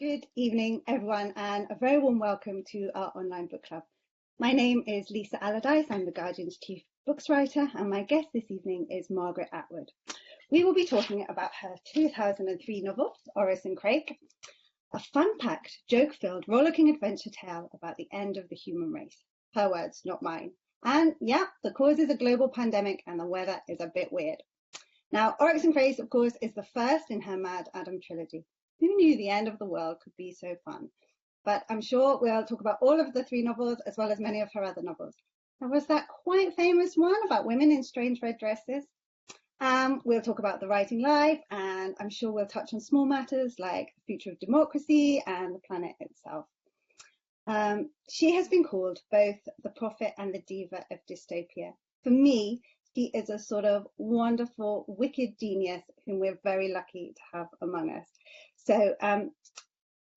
Good evening, everyone, and a very warm welcome to our online book club. My name is Lisa Allardice. I'm the Guardian's chief books writer, and my guest this evening is Margaret Atwood. We will be talking about her 2003 novel, Oryx and Crake, a fun-packed, joke-filled, rollicking adventure tale about the end of the human race. Her words, not mine. And yeah, the cause is a global pandemic, and the weather is a bit weird. Now, Oryx and Crake, of course, is the first in her Mad Adam trilogy. Who knew the end of the world could be so fun? But I'm sure we'll talk about all of the three novels as well as many of her other novels. There was that quite famous one about women in strange red dresses. We'll talk about the writing life, and I'm sure we'll touch on small matters like the future of democracy and the planet itself. She has been called both the prophet and the diva of dystopia. For me, she is a sort of wonderful, wicked genius whom we're very lucky to have among us. So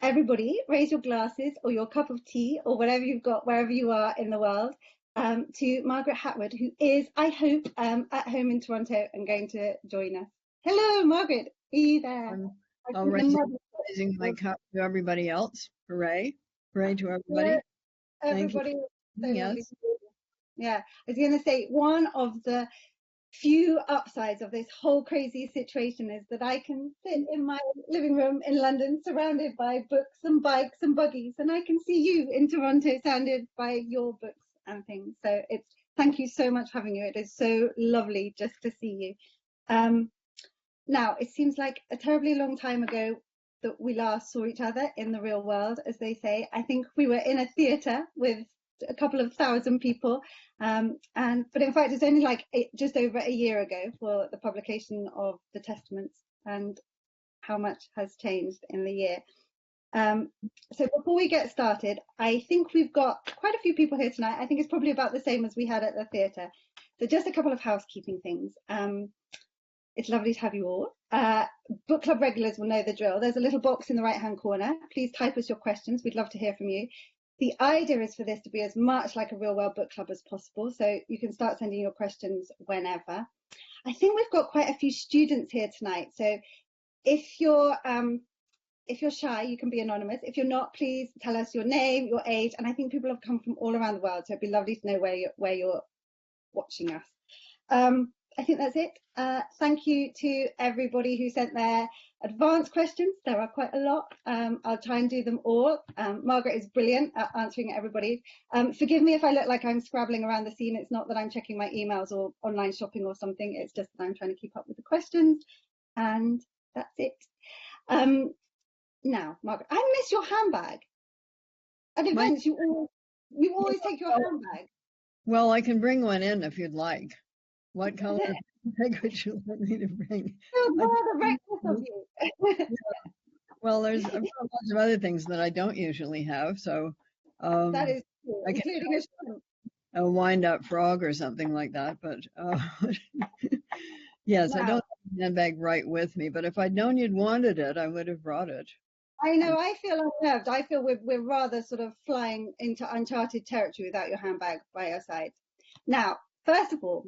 everybody raise your glasses or your cup of tea or whatever you've got wherever you are in the world to Margaret Atwood, who is, I hope, at home in Toronto and going to join us. Hello, Margaret. Are you there? I'm raising my cup to everybody else. Hooray. Hooray to everybody. Everybody. Yes. Yeah, I was going to say, one of the few upsides of this whole crazy situation is that I can sit in my living room in London surrounded by books and bikes and buggies, and I can see you in Toronto surrounded by your books and things. So thank you so much for having you. It is so lovely just to see you. Now, it seems like a terribly long time ago that we last saw each other in the real world, as they say. I think we were in a theatre with a couple of thousand people, but in fact it's only like just over a year ago for the publication of the Testaments, and how much has changed in the year. So before we get started, I think we've got quite a few people here tonight. I think it's probably about the same as we had at the theatre. So just a couple of housekeeping things. It's lovely to have you all. Book club regulars will know the drill. There's a little box in the right hand corner. Please type us your questions. We'd love to hear from you. The idea is for this to be as much like a real world book club as possible, so you can start sending your questions whenever. I think we've got quite a few students here tonight, so if you're shy, you can be anonymous. If you're not, please tell us your name, your age, and I think people have come from all around the world, so it'd be lovely to know where you're watching us. I think that's it. Thank you to everybody who sent their advanced questions. There are quite a lot. I'll try and do them all. Margaret is brilliant at answering everybody. Forgive me if I look like I'm scrabbling around the scene. It's not that I'm checking my emails or online shopping or something. It's just that I'm trying to keep up with the questions. And that's it. Now, Margaret, I miss your handbag. At events, you always take your handbag. Well, I can bring one in if you'd like. What color bag would you like me to bring? The reckless of you. Yeah. Well, there's lots of other things that I don't usually have, so that is true, I can a wind-up frog or something like that. But yes, wow. I don't have a handbag right with me. But if I'd known you'd wanted it, I would have brought it. I know. I feel unnerved. I feel we're rather sort of flying into uncharted territory without your handbag by our side. Now, first of all,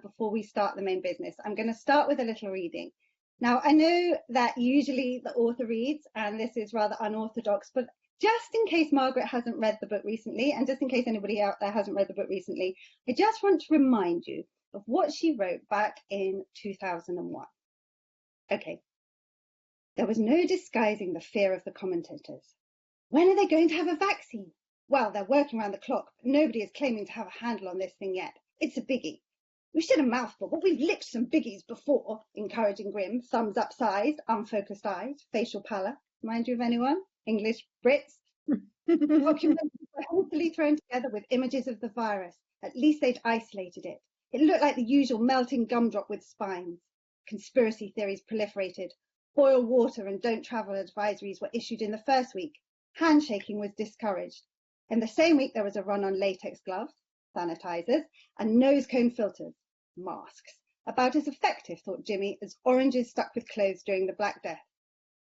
before we start the main business, I'm going to start with a little reading. Now, I know that usually the author reads, and this is rather unorthodox, but just in case Margaret hasn't read the book recently, and just in case anybody out there hasn't read the book recently, I just want to remind you of what she wrote back in 2001. Okay. There was no disguising the fear of the commentators. When are they going to have a vaccine? Well, they're working around the clock, but nobody is claiming to have a handle on this thing yet. It's a biggie. We've said a mouthful, but we've licked some biggies before. Encouraging grim, thumbs up sized, unfocused eyes, facial pallor. Mind you of anyone? English, Brits? Documents were hopefully thrown together with images of the virus. At least they'd isolated it. It looked like the usual melting gumdrop with spines. Conspiracy theories proliferated. Boil water and don't travel advisories were issued in the first week. Handshaking was discouraged. In the same week, there was a run on latex gloves, sanitizers, and nose cone filters, masks. About as effective, thought Jimmy, as oranges stuck with clothes during the Black Death.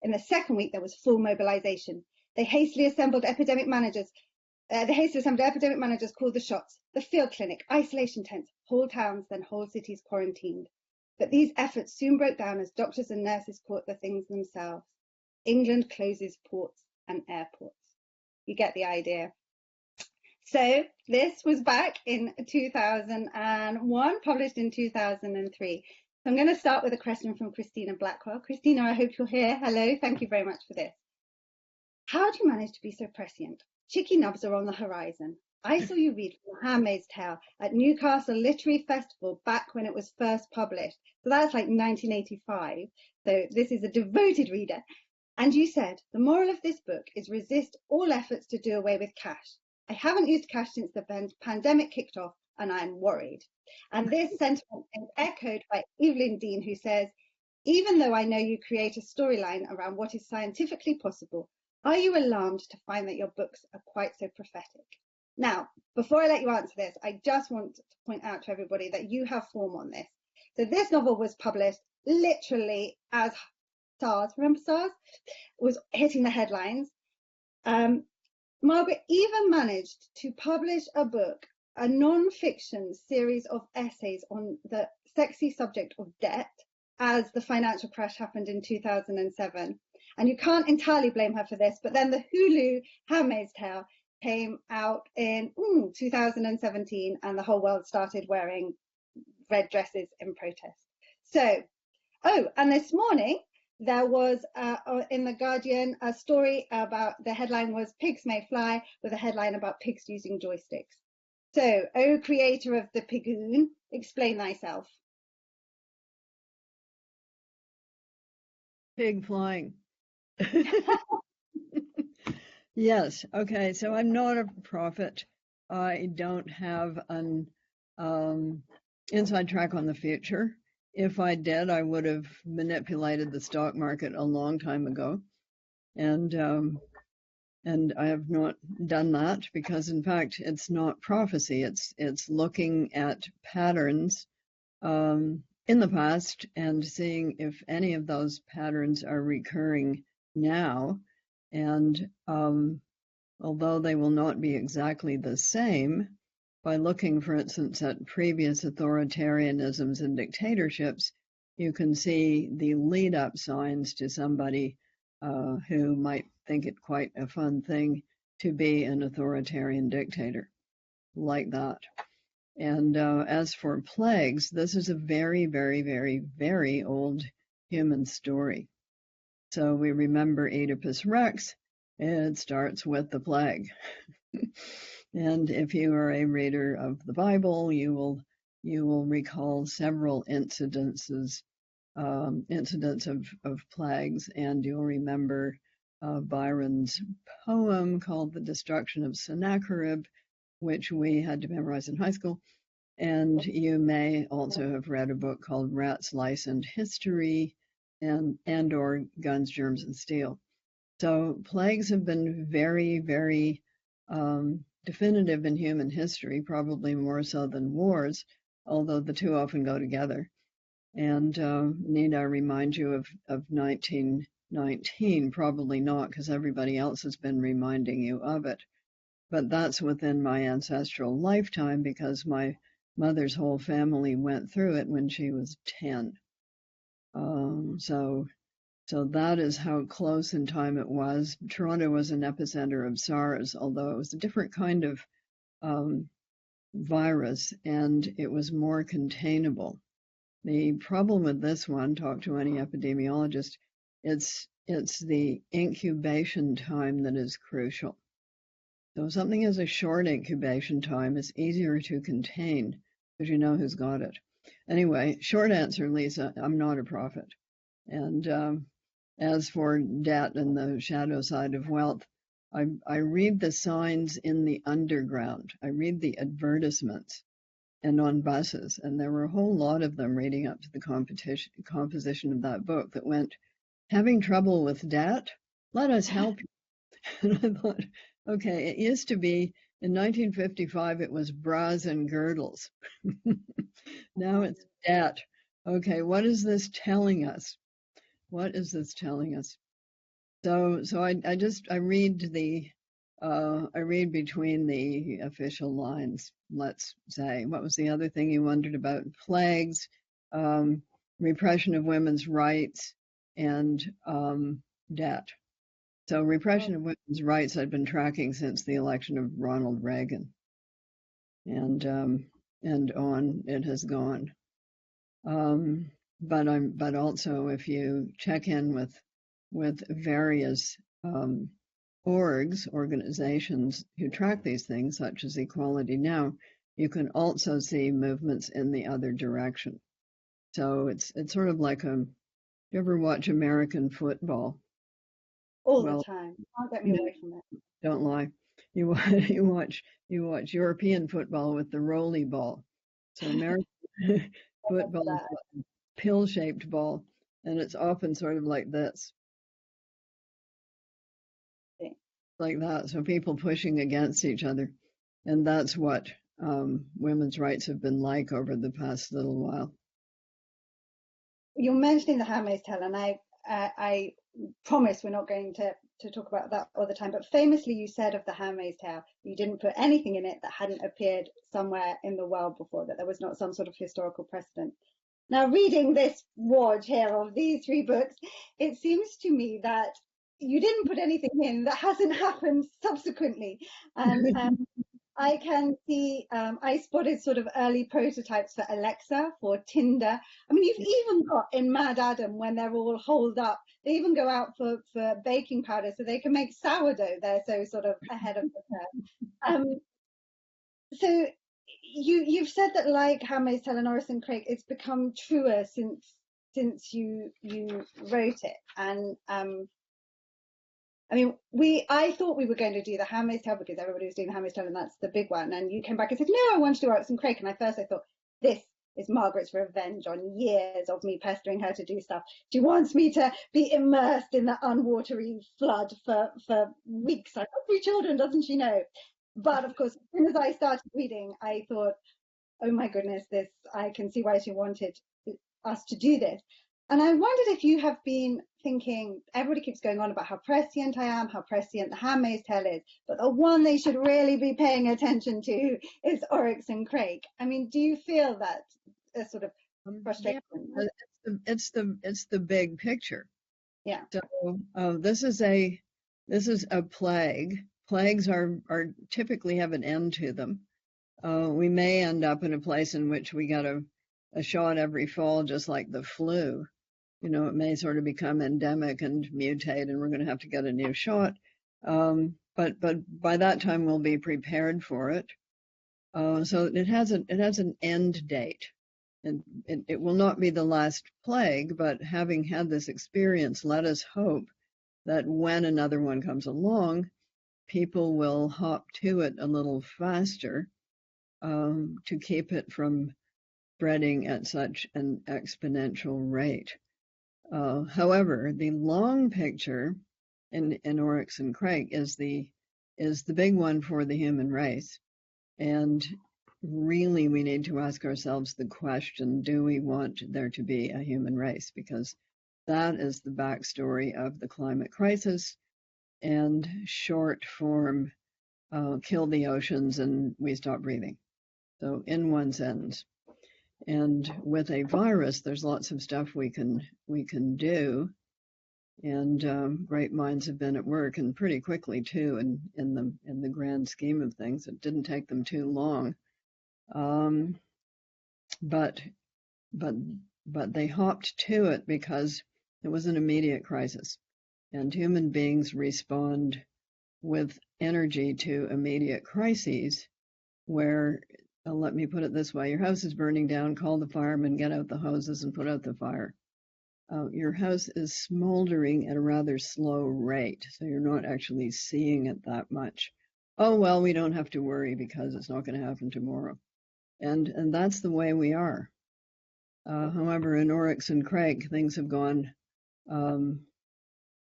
In the second week, there was full mobilization. The hastily assembled epidemic managers called the shots. The field clinic, isolation tents, whole towns, then whole cities quarantined. But these efforts soon broke down as doctors and nurses caught the things themselves. England closes ports and airports. You get the idea. So this was back in 2001, published in 2003. So I'm going to start with a question from Christina Blackwell. Christina, I hope you're here. Hello, thank you very much for this. How do you manage to be so prescient? Chicky nubs are on the horizon. I saw you read from The Handmaid's Tale at Newcastle Literary Festival back when it was first published. So that's like 1985. So this is a devoted reader. And you said, the moral of this book is resist all efforts to do away with cash. I haven't used cash since the pandemic kicked off, and I'm worried. And this sentiment is echoed by Evelyn Dean, who says, even though I know you create a storyline around what is scientifically possible, are you alarmed to find that your books are quite so prophetic? Now, before I let you answer this, I just want to point out to everybody that you have form on this. So this novel was published literally as SARS, remember SARS? Was hitting the headlines. Margaret even managed to publish a book, a non-fiction series of essays on the sexy subject of debt as the financial crash happened in 2007. And you can't entirely blame her for this, but then the Hulu Handmaid's Tale came out in 2017 and the whole world started wearing red dresses in protest. So, and this morning, there was in The Guardian a story about, the headline was Pigs May Fly, with a headline about pigs using joysticks. So, O creator of the Pigoon, explain thyself. Pig flying. Yes, okay, so I'm not a prophet. I don't have an inside track on the future. If I did, I would have manipulated the stock market a long time ago. And I have not done that because, in fact, it's not prophecy. It's looking at patterns in the past and seeing if any of those patterns are recurring now. And although they will not be exactly the same, by looking, for instance, at previous authoritarianisms and dictatorships, you can see the lead-up signs to somebody who might think it quite a fun thing to be an authoritarian dictator like that. And as for plagues, this is a very, very, very, very old human story. So we remember Oedipus Rex. It starts with the plague. And if you are a reader of the Bible, you will recall several incidents of plagues, and you'll remember Byron's poem called The Destruction of Sennacherib, which we had to memorize in high school. And you may also have read a book called Rats, Lice, and History, and or Guns, Germs, and Steel. So plagues have been very, very definitive in human history, probably more so than wars, although the two often go together. And need I remind you of 1919? Probably not, because everybody else has been reminding you of it. But that's within my ancestral lifetime, because my mother's whole family went through it when she was 10. So that is how close in time it was. Toronto was an epicenter of SARS, although it was a different kind of virus, and it was more containable. The problem with this one, talk to any epidemiologist, it's the incubation time that is crucial. So if something has a short incubation time, it's easier to contain because you know who's got it. Anyway, short answer, Lisa, I'm not a prophet. And as for debt and the shadow side of wealth, I read the signs in the underground. I read the advertisements and on buses, and there were a whole lot of them reading up to the composition of that book that went, having trouble with debt? Let us help you. And I thought, okay, it used to be, in 1955, it was bras and girdles. Now it's debt. Okay, what is this telling us? What is this telling us? So I read I read between the official lines, let's say. What was the other thing you wondered about? Plagues, repression of women's rights, and debt. So repression of women's rights I'd been tracking since the election of Ronald Reagan, and on it has gone. But also if you check in with various organizations who track these things, such as Equality Now, you can also see movements in the other direction. So it's sort of like you ever watch American football? All the Well, time. Can't get me away from it. don't lie. You watch European football with the rolly ball. So American football is a pill-shaped ball, and it's often sort of like this, like that. So people pushing against each other, and that's what women's rights have been like over the past little while. You're mentioning The Handmaid's Tale, and I promise we're not going to talk about that all the time, but famously you said of The Handmaid's Tale, you didn't put anything in it that hadn't appeared somewhere in the world before, that there was not some sort of historical precedent. Now, reading this wad here of these 3 books, it seems to me that you didn't put anything in that hasn't happened subsequently. And I can see, I spotted sort of early prototypes for Alexa, for Tinder. I mean, you've even got in Mad Adam, when they're all holed up, they even go out for baking powder so they can make sourdough. They're so sort of ahead of the curve. So you've said that, like Handmaid's Tale and Oryx and Crake, it's become truer since you wrote it. And I mean, I thought we were going to do The Handmaid's Tale because everybody was doing The Handmaid's Tale and that's the big one. And you came back and said, no, I want to do Oryx and Crake. And at first I thought, this is Margaret's revenge on years of me pestering her to do stuff. She wants me to be immersed in the unwatery flood for weeks. I've got 3 children, doesn't she know? But of course, as soon as I started reading, I thought, oh my goodness, I can see why she wanted us to do this. And I wondered if you have been thinking, everybody keeps going on about how prescient I am, how prescient The Handmaid's Tale is, but the one they should really be paying attention to is Oryx and Crake. I mean, do you feel that a sort of frustration? Yeah, it's the big picture. Yeah. So this is a plague. Plagues are typically have an end to them. We may end up in a place in which we get a shot every fall, just like the flu. You know, it may sort of become endemic and mutate, and we're going to have to get a new shot. But by that time, we'll be prepared for it. So it has an end date, and it will not be the last plague. But having had this experience, let us hope that when another one comes along, people will hop to it a little faster to keep it from spreading at such an exponential rate. However, the long picture in Oryx and Crake is the big one for the human race. And really, we need to ask ourselves the question, do we want there to be a human race? Because that is the backstory of the climate crisis and short form, kill the oceans and we stop breathing. So in one sentence. And with a virus, there's lots of stuff we can do, and great minds have been at work, and pretty quickly too. In the grand scheme of things, it didn't take them too long, but they hopped to it because it was an immediate crisis, and human beings respond with energy to immediate crises where, let me put it this way, your house is burning down, call the firemen, get out the hoses and put out the fire. Your house is smoldering at a rather slow rate, so you're not actually seeing it that much. Oh, well, we don't have to worry because it's not going to happen tomorrow. And that's the way we are. However, in Oryx and Crake, things have gone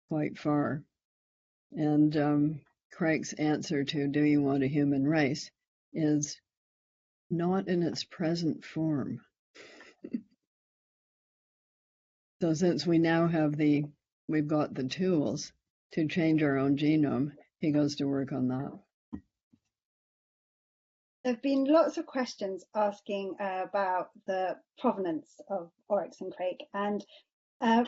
quite far. And Crake's answer to, do you want a human race, is not in its present form. So since we now have we've got the tools to change our own genome, he goes to work on that. There have been lots of questions asking about the provenance of Oryx and Crake, and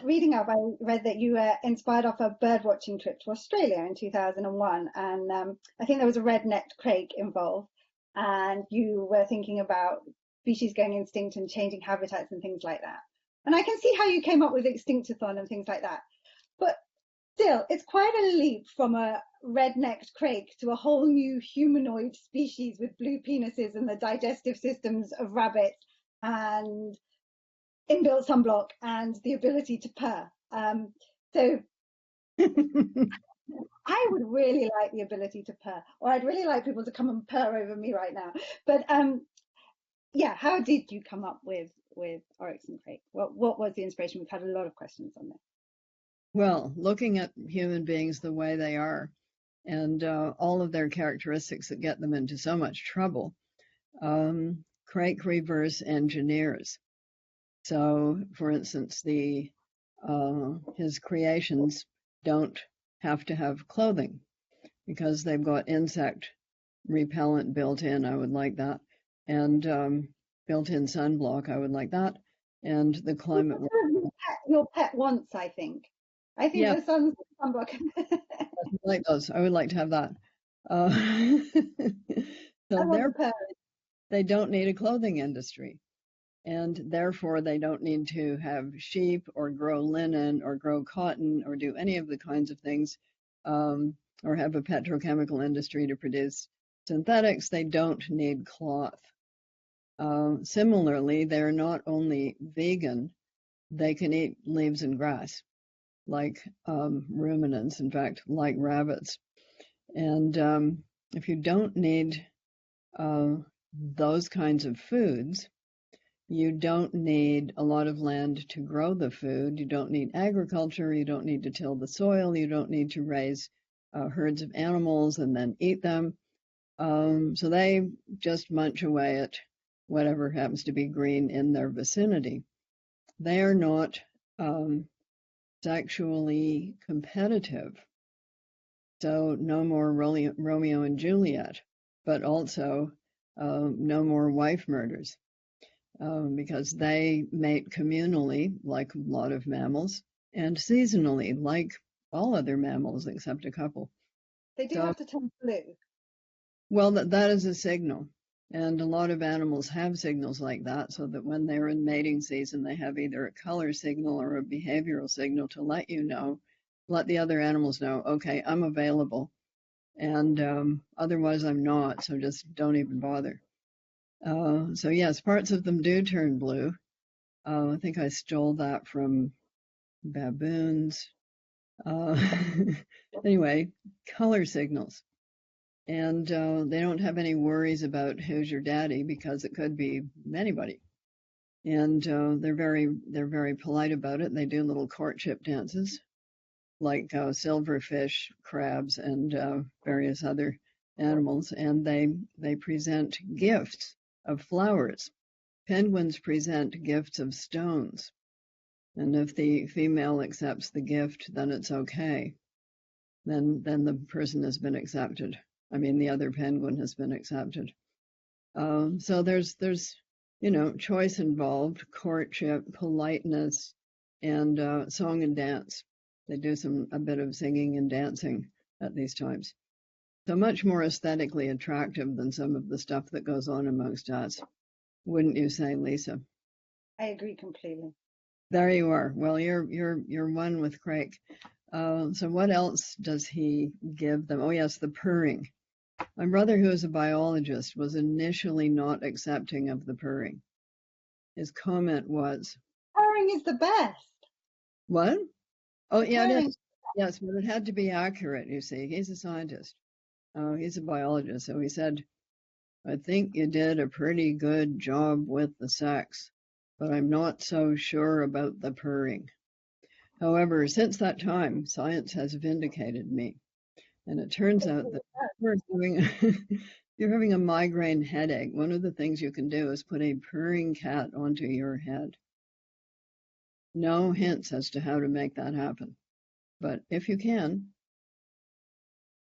reading up, I read that you were inspired off a bird watching trip to Australia in 2001. And I think there was a red-necked crake involved. And you were thinking about species going extinct and changing habitats and things like that. And I can see how you came up with Extinctathon and things like that. But still, it's quite a leap from a red-necked crake to a whole new humanoid species with blue penises and the digestive systems of rabbits and inbuilt sunblock and the ability to purr. So I would really like the ability to purr, or I'd really like people to come and purr over me right now. But yeah, how did you come up with Oryx and Crake? What was the inspiration? We've had a lot of questions on this. Well, looking at human beings the way they are and all of their characteristics that get them into so much trouble, Crake reverse engineers. So, for instance, his creations don't have to have clothing because they've got insect repellent built in. I would like that, and built-in sunblock. I would like that, and the climate. Your pet once, I think. I think Yeah, the sunblock. I like those. I would like to have that. I So want the purr. they don't need a clothing industry. And therefore, they don't need to have sheep or grow linen or grow cotton or do any of the kinds of things, or have a petrochemical industry to produce synthetics. They don't need cloth. Similarly, they're not only vegan, they can eat leaves and grass, like ruminants, in fact, like rabbits. And if you don't need those kinds of foods, you don't need a lot of land to grow the food. You don't need agriculture. You don't need to till the soil. You don't need to raise herds of animals and then eat them. So they just munch away at whatever happens to be green in their vicinity. They are not sexually competitive. So no more Romeo and Juliet, but also no more wife murders. Because they mate communally, like a lot of mammals, and seasonally, like all other mammals except a couple. They do have to turn blue. Well, that is a signal. And a lot of animals have signals like that, so that when they're in mating season, they have either a color signal or a behavioral signal to let the other animals know, okay, I'm available. And otherwise, I'm not, so just don't even bother. So yes, parts of them do turn blue. I think I stole that from baboons. Anyway, color signals. And they don't have any worries about who's your daddy because it could be anybody. And they're very polite about it. They do little courtship dances, like silverfish, crabs, and various other animals. And they present gifts of flowers. Penguins present gifts of stones. And if the female accepts the gift, then it's okay. Then the person has been accepted. I mean, the other penguin has been accepted. So there's choice involved, courtship, politeness, and song and dance. They do a bit of singing and dancing at these times. So much more aesthetically attractive than some of the stuff that goes on amongst us. Wouldn't you say, Lisa? I agree completely. There you are. Well, you're one with Crake. So what else does he give them? Oh yes, the purring. My brother, who is a biologist, was initially not accepting of the purring. His comment was, Purring is the best. "What? Oh yeah, it Purring. is. Yes, but it had to be accurate. You see, he's a scientist. He's a biologist, so he said, I think you did a pretty good job with the sex, but I'm not so sure about the purring. However, since that time, science has vindicated me. And it turns out that you're having a migraine headache. One of the things you can do is put a purring cat onto your head. No hints as to how to make that happen, but if you can.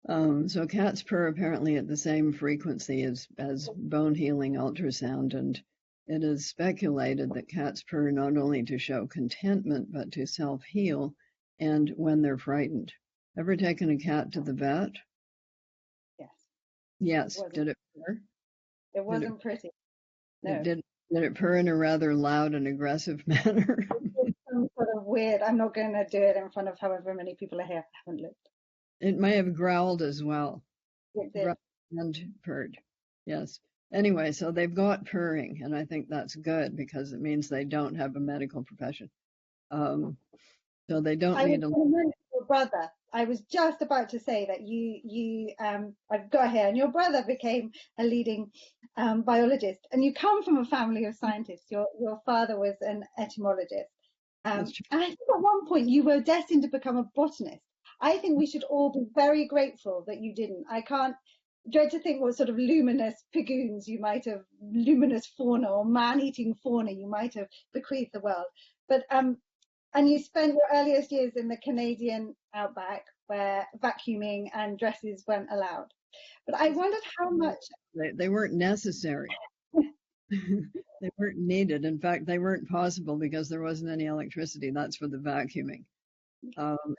So cats purr apparently at the same frequency as bone healing ultrasound, and it is speculated that cats purr not only to show contentment, but to self-heal and when they're frightened. Ever taken a cat to the vet? Yes. Yes. Did it purr? It wasn't pretty. No. Did it purr in a rather loud and aggressive manner? It's some sort of weird. I'm not going to do it in front of however many people are here. I haven't looked. It may have growled as well. It did. And purred. Yes. Anyway, so they've got purring, and I think that's good because it means they don't have a medical profession. So they don't need to. Your brother. I was just about to say that I've got here, and your brother became a leading biologist, and you come from a family of scientists. Your father was an etymologist, and I think at one point you were destined to become a botanist. I think we should all be very grateful that you didn't. I can't dread to think what sort of luminous fauna or man-eating fauna you might have bequeathed the world. But and you spent your earliest years in the Canadian outback where vacuuming and dresses weren't allowed. But I wondered how much... They weren't necessary. They weren't needed. In fact, they weren't possible because there wasn't any electricity. That's for the vacuuming.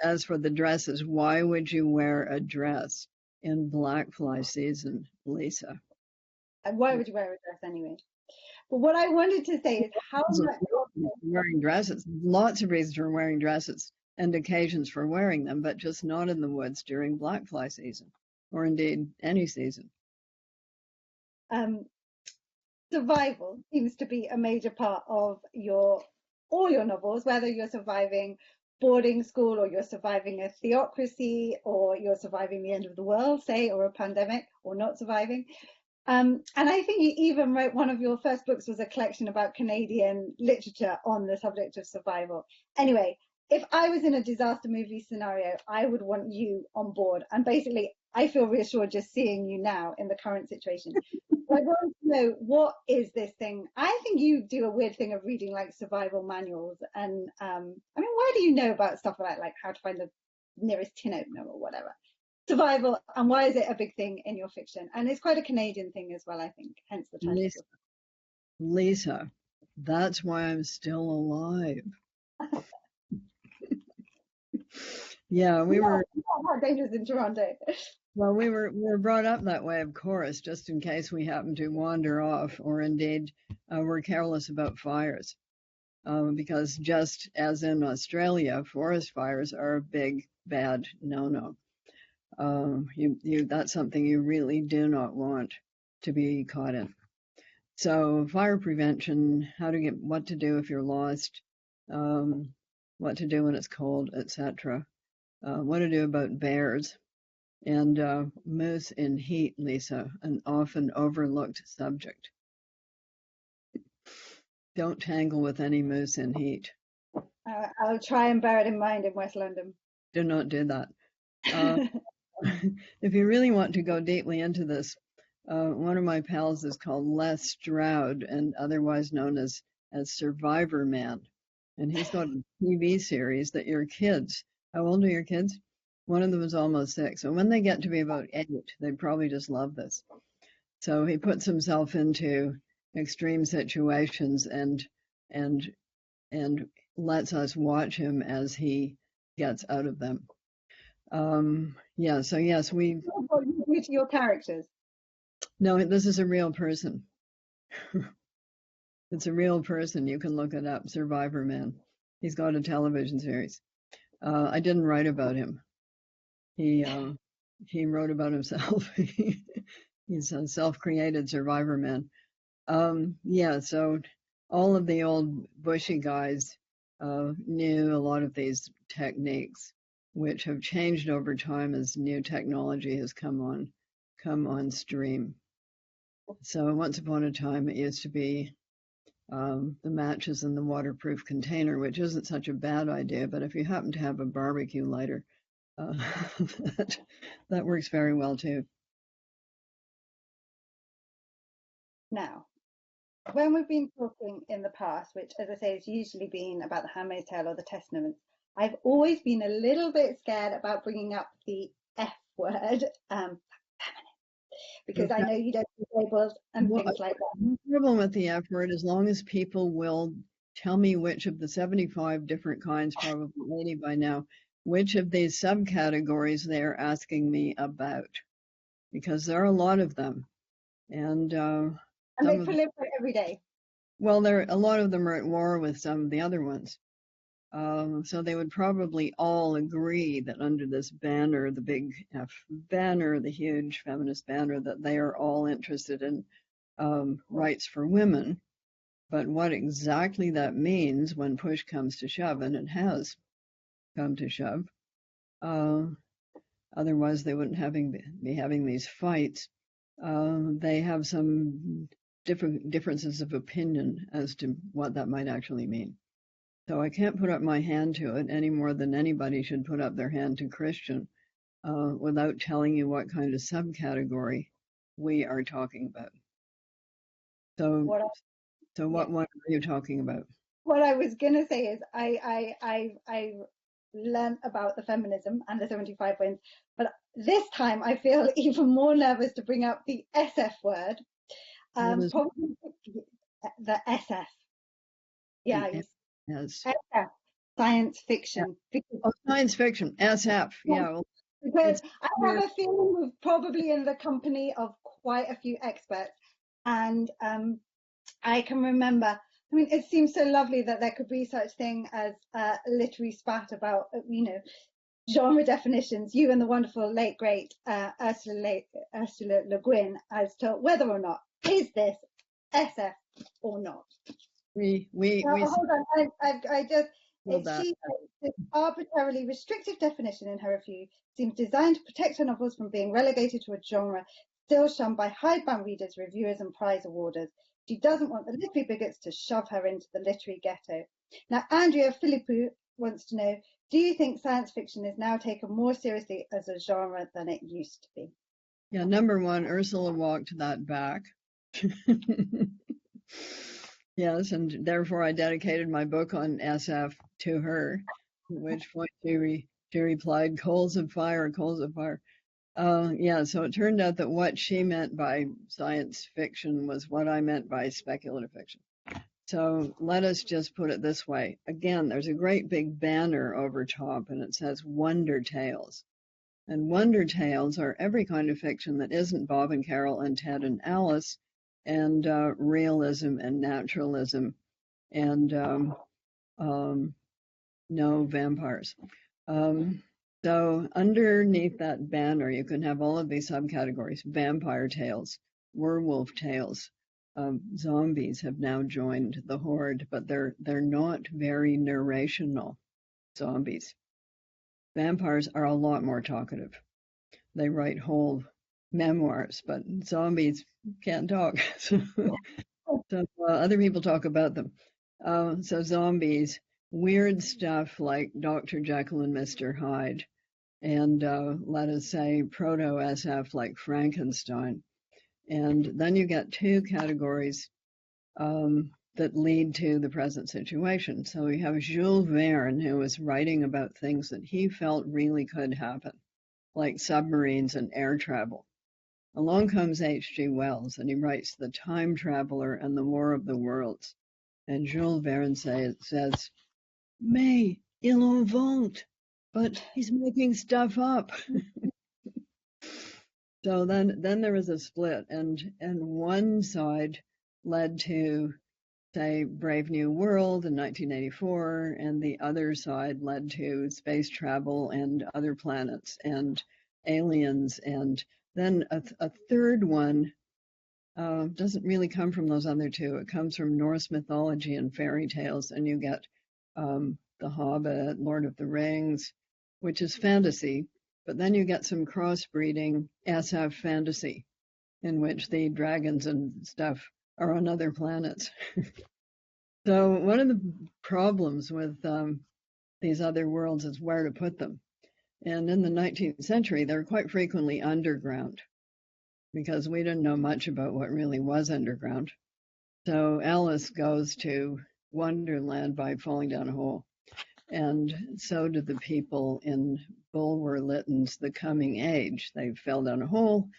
As for the dresses, why would you wear a dress in black fly season, Lisa? And why would you wear a dress anyway? But what I wanted to say is how much wearing dresses. Lots of reasons for wearing dresses and occasions for wearing them, but just not in the woods during black fly season, or indeed any season. Survival seems to be a major part of all your novels, whether you're surviving boarding school or you're surviving a theocracy or you're surviving the end of the world, say, or a pandemic, or not surviving. And I think you even wrote one of your first books was a collection about Canadian literature on the subject of survival. Anyway, if I was in a disaster movie scenario, I would want you on board. And basically, I feel reassured just seeing you now in the current situation. I want to know, what is this thing? I think you do a weird thing of reading like survival manuals. And I mean, why do you know about stuff like how to find the nearest tin opener or whatever? Survival, and why is it a big thing in your fiction? And it's quite a Canadian thing as well, I think, hence the title. Lisa, that's why I'm still alive. Yeah, we were how dangerous in Toronto. Well, we were brought up that way, of course, just in case we happen to wander off, or indeed we're careless about fires. Because just as in Australia, forest fires are a big, bad no-no. That's something you really do not want to be caught in. So fire prevention, what to do if you're lost, what to do when it's cold, etc. What to do about bears and moose in heat, Lisa, an often overlooked subject. Don't tangle with any moose in heat. I'll try and bear it in mind in West London. Do not do that. If you really want to go deeply into this, one of my pals is called Les Stroud, and otherwise known as Survivor Man. And he's got a TV series that your kids, how old are your kids? One of them is almost 6. So when they get to be about 8, they probably just love this. So he puts himself into extreme situations and lets us watch him as he gets out of them. So yes, we. What you do to your characters? No, this is a real person. It's a real person. You can look it up. Survivor Man. He's got a television series. I didn't write about him. He wrote about himself. He's a self-created Survivor Man. So all of the old bushy guys knew a lot of these techniques, which have changed over time as new technology has come on stream. So once upon a time, it used to be the matches in the waterproof container, which isn't such a bad idea, but if you happen to have a barbecue lighter, that works very well too. Now, when we've been talking in the past, which, as I say, has usually been about the Handmaid's Tale or the Testaments, I've always been a little bit scared about bringing up the F word, feminine. because I know you don't use labels and Well, things like that. no problem with the F word as long as people will tell me which of the 75 different kinds, probably 80 by now, which of these subcategories they're asking me about, because there are a lot of them. And And they some of, proliferate every day. well, a lot of them are at war with some of the other ones. So they would probably all agree that under this banner, the big F banner, the huge feminist banner, that they are all interested in rights for women. But what exactly that means when push comes to shove, and it has come to shove, otherwise they wouldn't be having these fights. They have some differences of opinion as to what that might actually mean. So I can't put up my hand to it any more than anybody should put up their hand to Christian without telling you what kind of subcategory we are talking about. So, what are you talking about? What I was going to say is I learned about the feminism and the 75 wins, but this time I feel even more nervous to bring up the SF word. Probably the SF. Yeah, SF. Science fiction. Oh, science fiction, SF. Yeah. Well, because I have a feeling we're probably in the company of quite a few experts, and I can remember. I mean, it seems so lovely that there could be such thing as a literary spat about, genre definitions. You and the wonderful late great Ursula Le Guin as to whether or not is this SF or not. Hold on, I just. She this arbitrarily restrictive definition in her review seems designed to protect her novels from being relegated to a genre still shunned by hidebound readers, reviewers, and prize awarders. She doesn't want the literary bigots to shove her into the literary ghetto. Now, Andrea Philippou wants to know, do you think science fiction is now taken more seriously as a genre than it used to be? Yeah, number one, Ursula walked that back. Yes, and therefore I dedicated my book on SF to her, at which point she replied, coals of fire, coals of fire. Yeah, so it turned out that what she meant by science fiction was what I meant by speculative fiction. So let us just put it this way. Again, there's a great big banner over top and it says Wonder Tales. And Wonder Tales are every kind of fiction that isn't Bob and Carol and Ted and Alice, and realism and naturalism and no vampires. So underneath that banner, you can have all of these subcategories: vampire tales, werewolf tales. Zombies have now joined the horde, but they're not very narrational zombies. Vampires are a lot more talkative. They write whole memoirs, but zombies can't talk. So other people talk about them. So zombies, weird stuff like Dr. Jekyll and Mr. Hyde, and let us say proto-SF like Frankenstein. And then you get two categories that lead to the present situation. So we have Jules Verne, who was writing about things that he felt really could happen, like submarines and air travel. Along comes H.G. Wells, and he writes The Time Traveler and the War of the Worlds. And Jules Verne says, Mais il invente, but he's making stuff up. So then there was a split, and one side led to, say, Brave New World in 1984, and the other side led to space travel and other planets and aliens, and then a third one doesn't really come from those other two. It comes from Norse mythology and fairy tales, and you get The Hobbit, Lord of the Rings, which is fantasy, but then you get some crossbreeding SF fantasy, in which the dragons and stuff are on other planets. So one of the problems with these other worlds is where to put them. And in the 19th century, they're quite frequently underground, because we didn't know much about what really was underground. So Alice goes to Wonderland by falling down a hole. And so did the people in Bulwer Lytton's The Coming Age. They fell down a hole.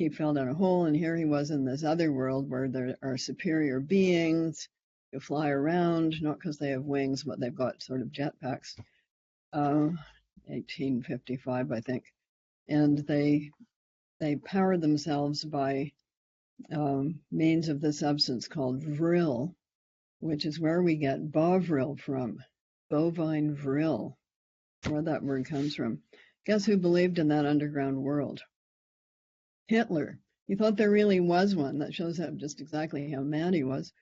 he fell down a hole, and here he was in this other world where there are superior beings who fly around, not because they have wings, but they've got sort of jetpacks. 1855, I think, and they power themselves by means of the substance called vril, which is where we get bovril from, bovine vril, where that word comes from. Guess who believed in that underground world? Hitler. He thought there really was one. That shows how just exactly how mad he was.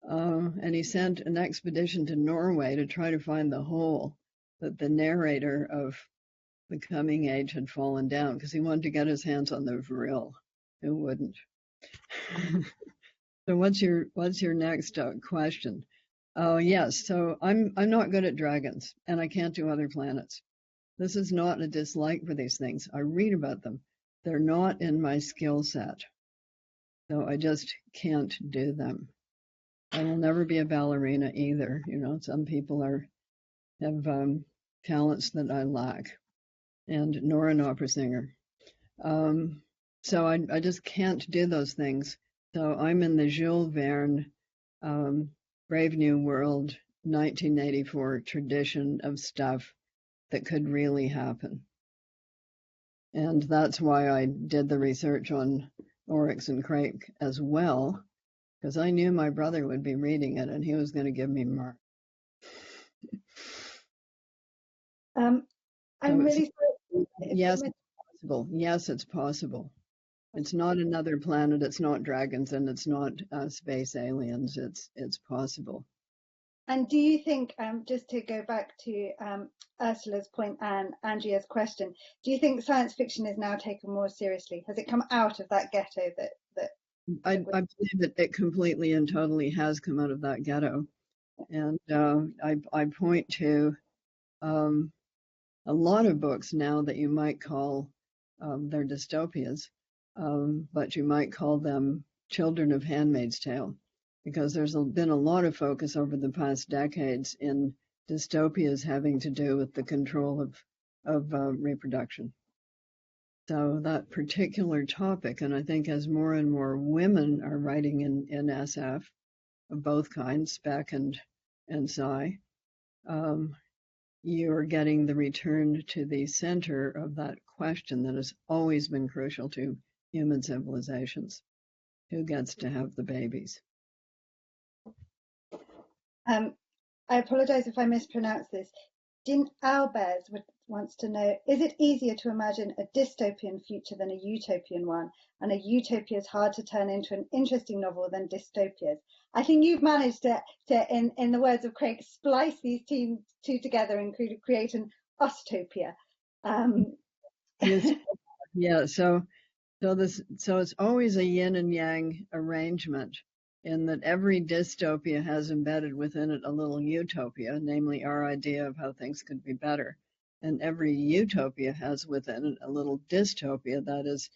And he sent an expedition to Norway to try to find the hole that the narrator of The Coming Age had fallen down, because he wanted to get his hands on the vril. Who wouldn't? So what's your next question? Oh yes, so I'm not good at dragons, and I can't do other planets. This is not a dislike for these things. I read about them. They're not in my skill set, so I just can't do them. I will never be a ballerina either. You know, some people have talents that I lack, and nor an opera singer. So I just can't do those things. So I'm in the Jules Verne, Brave New World, 1984 tradition of stuff that could really happen. And that's why I did the research on Oryx and Crake as well, because I knew my brother would be reading it and he was going to give me marks. I'm really sorry. Yes, it's possible. Yes, it's possible. It's not another planet, it's not dragons, and it's not space aliens. It's possible. And do you think, just to go back to Ursula's point and Andrea's question, do you think science fiction is now taken more seriously? Has it come out of that ghetto that I believe that it completely and totally has come out of that ghetto. And I point to a lot of books now that you might call they're dystopias, but you might call them children of Handmaid's Tale, because there's been a lot of focus over the past decades in dystopias having to do with the control of reproduction. So that particular topic, and I think as more and more women are writing in SF of both kinds, spec and sci, you're getting the return to the center of that question that has always been crucial to human civilizations. Who gets to have the babies? I apologize if I mispronounce this. Din Albers wants to know, is it easier to imagine a dystopian future than a utopian one? And a utopia is hard to turn into an interesting novel than dystopias. I think you've managed to in the words of Craig, splice these two together and create an ustopia. Yeah, so it's always a yin and yang arrangement, in that every dystopia has embedded within it a little utopia, namely our idea of how things could be better. And every utopia has within it a little dystopia, that is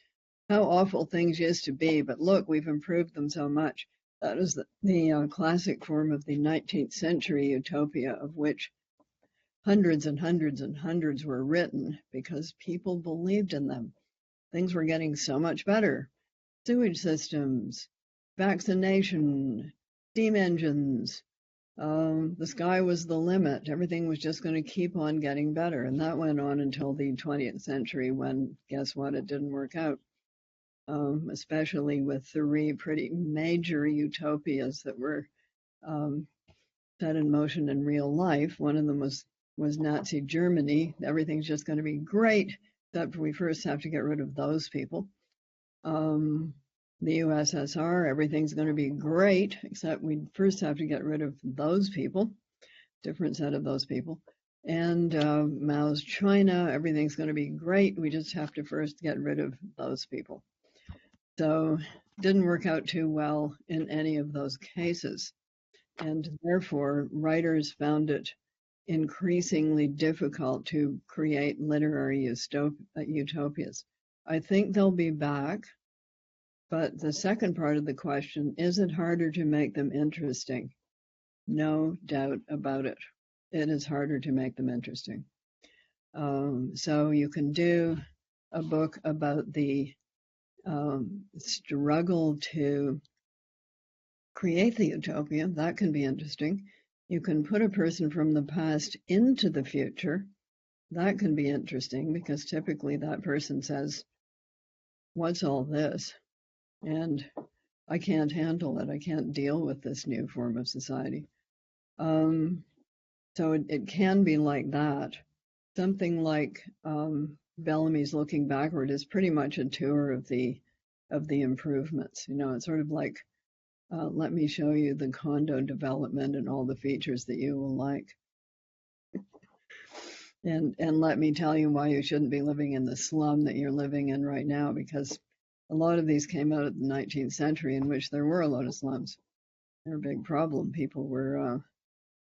how awful things used to be, but look, we've improved them so much. That is the classic form of the 19th century utopia, of which hundreds and hundreds and hundreds were written because people believed in them. Things were getting so much better. Sewage systems, vaccination, steam engines, the sky was the limit. Everything was just going to keep on getting better. And that went on until the 20th century, when, guess what, it didn't work out. Especially with 3 pretty major utopias that were set in motion in real life. One of them was Nazi Germany. Everything's just going to be great, except we first have to get rid of those people. The USSR, everything's going to be great, except we first have to get rid of those people, different set of those people. And Mao's China, everything's going to be great. We just have to first get rid of those people. So didn't work out too well in any of those cases. And therefore, writers found it increasingly difficult to create literary utopias. I think they'll be back. But the second part of the question, is it harder to make them interesting? No doubt about it. It is harder to make them interesting. So you can do a book about the struggle to create the utopia. That can be interesting. You can put a person from the past into the future. That can be interesting because typically that person says, what's all this? And I can't handle it. I can't deal with this new form of society. So it can be like that. Something like Bellamy's Looking Backward is pretty much a tour of the improvements. You know, it's sort of like let me show you the condo development and all the features that you will like. And let me tell you why you shouldn't be living in the slum that you're living in right now, because a lot of these came out of the 19th century in which there were a lot of slums. They're a big problem. People were,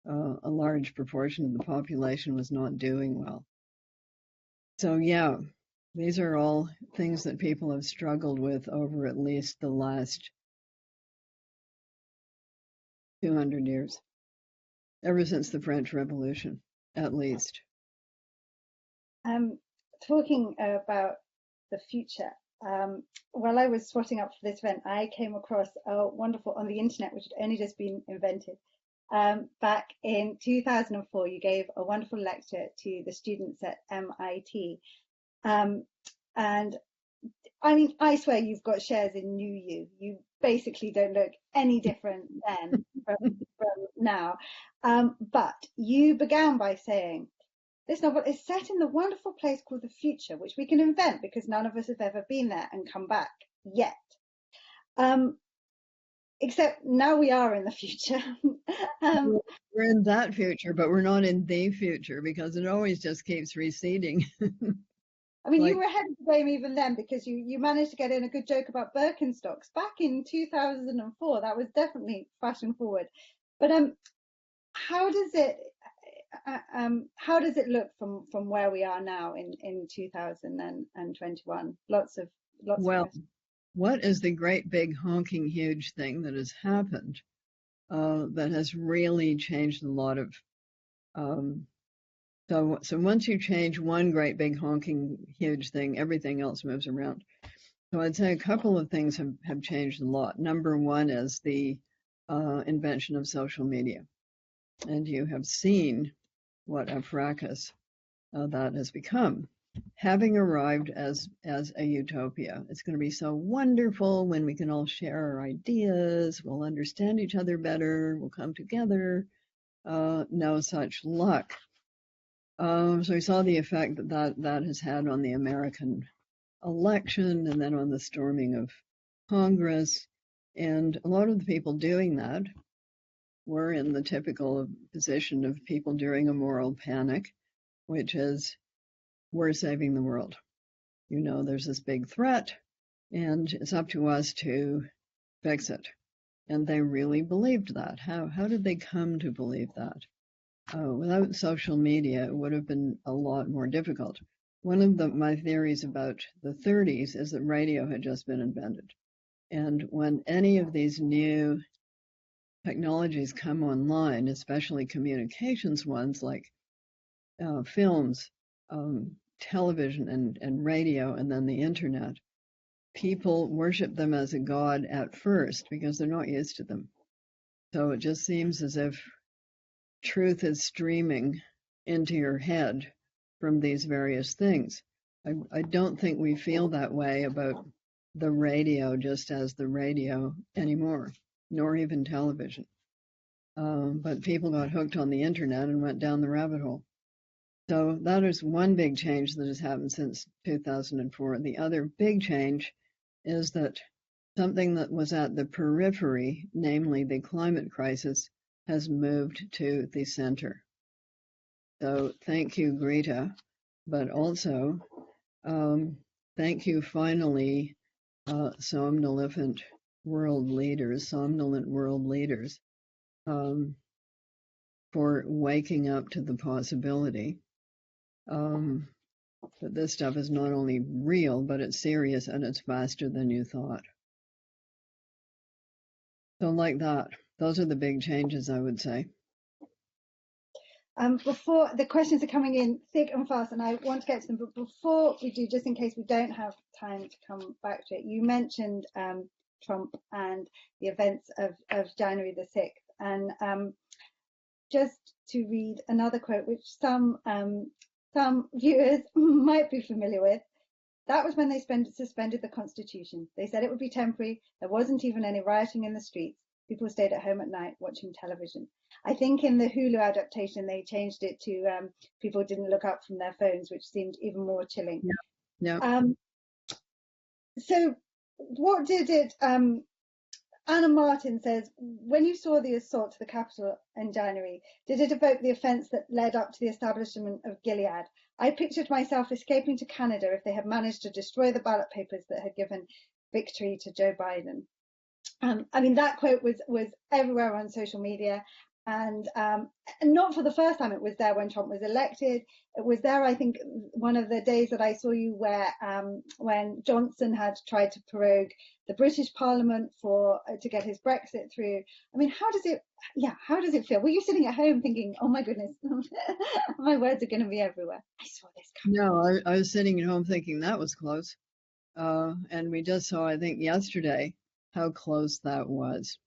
a large proportion of the population was not doing well. So yeah, these are all things that people have struggled with over at least the last 200 years, ever since the French Revolution, at least. Talking about the future, while I was swatting up for this event, I came across a wonderful on the internet, which had only just been invented. Back in 2004, you gave a wonderful lecture to the students at MIT. And I mean, I swear you've got shares in New You. You basically don't look any different then from now. But you began by saying, this novel is set in the wonderful place called the future, which we can invent because none of us have ever been there and come back yet. Except now we are in the future. We're in that future, but we're not in the future because it always just keeps receding. I mean, you were ahead of the game even then because you managed to get in a good joke about Birkenstocks back in 2004. That was definitely fashion forward. But how does it look from where we are now in 2021? Well, what is the great big honking huge thing that has happened that has really changed a lot of so once you change one great big honking huge thing, everything else moves around. So I'd say a couple of things have changed a lot. Number one is the invention of social media. And you have seen what a fracas that has become. Having arrived as a utopia, it's going to be so wonderful when we can all share our ideas, we'll understand each other better, we'll come together. No such luck. So we saw the effect that has had on the American election and then on the storming of Congress. And a lot of the people doing that were in the typical position of people during a moral panic, which is, we're saving the world. You know, there's this big threat, and it's up to us to fix it. And they really believed that. How did they come to believe that? Without social media, it would have been a lot more difficult. One of my theories about the 30s is that radio had just been invented. And when any of these new technologies come online, especially communications ones like films, television and radio, and then the internet, people worship them as a god at first because they're not used to them. So it just seems as if truth is streaming into your head from these various things. I don't think we feel that way about the radio just as the radio anymore, nor even television. But people got hooked on the internet and went down the rabbit hole. So that is one big change that has happened since 2004. The other big change is that something that was at the periphery, namely the climate crisis, has moved to the center. So thank you, Greta, but also thank you finally, somnolent world leaders, for waking up to the possibility that this stuff is not only real, but it's serious and it's faster than you thought. So like that, those are the big changes, I would say. Before the questions are coming in thick and fast, and I want to get to them, but before we do, just in case we don't have time to come back to it, you mentioned Trump and the events of January the 6th, and just to read another quote, which some viewers might be familiar with. That was when they suspended the Constitution. They said it would be temporary. There wasn't even any rioting in the streets. People stayed at home at night watching television. I think in the Hulu adaptation, they changed it to people didn't look up from their phones, which seemed even more chilling. Yeah. Yeah. So what did it, Anna Martin says, when you saw the assault to the Capitol in January, did it evoke the offence that led up to the establishment of Gilead? I pictured myself escaping to Canada if they had managed to destroy the ballot papers that had given victory to Joe Biden. I mean, that quote was everywhere on social media, and not for the first time. It was there when Trump was elected. It was there, I think, one of the days that I saw you where when Johnson had tried to prorogue the British Parliament to get his Brexit through. I mean, how does it feel? Were you sitting at home thinking, oh my goodness, my words are going to be everywhere? I saw this coming. No, I was sitting at home thinking that was close. And we just saw, I think, yesterday how close that was.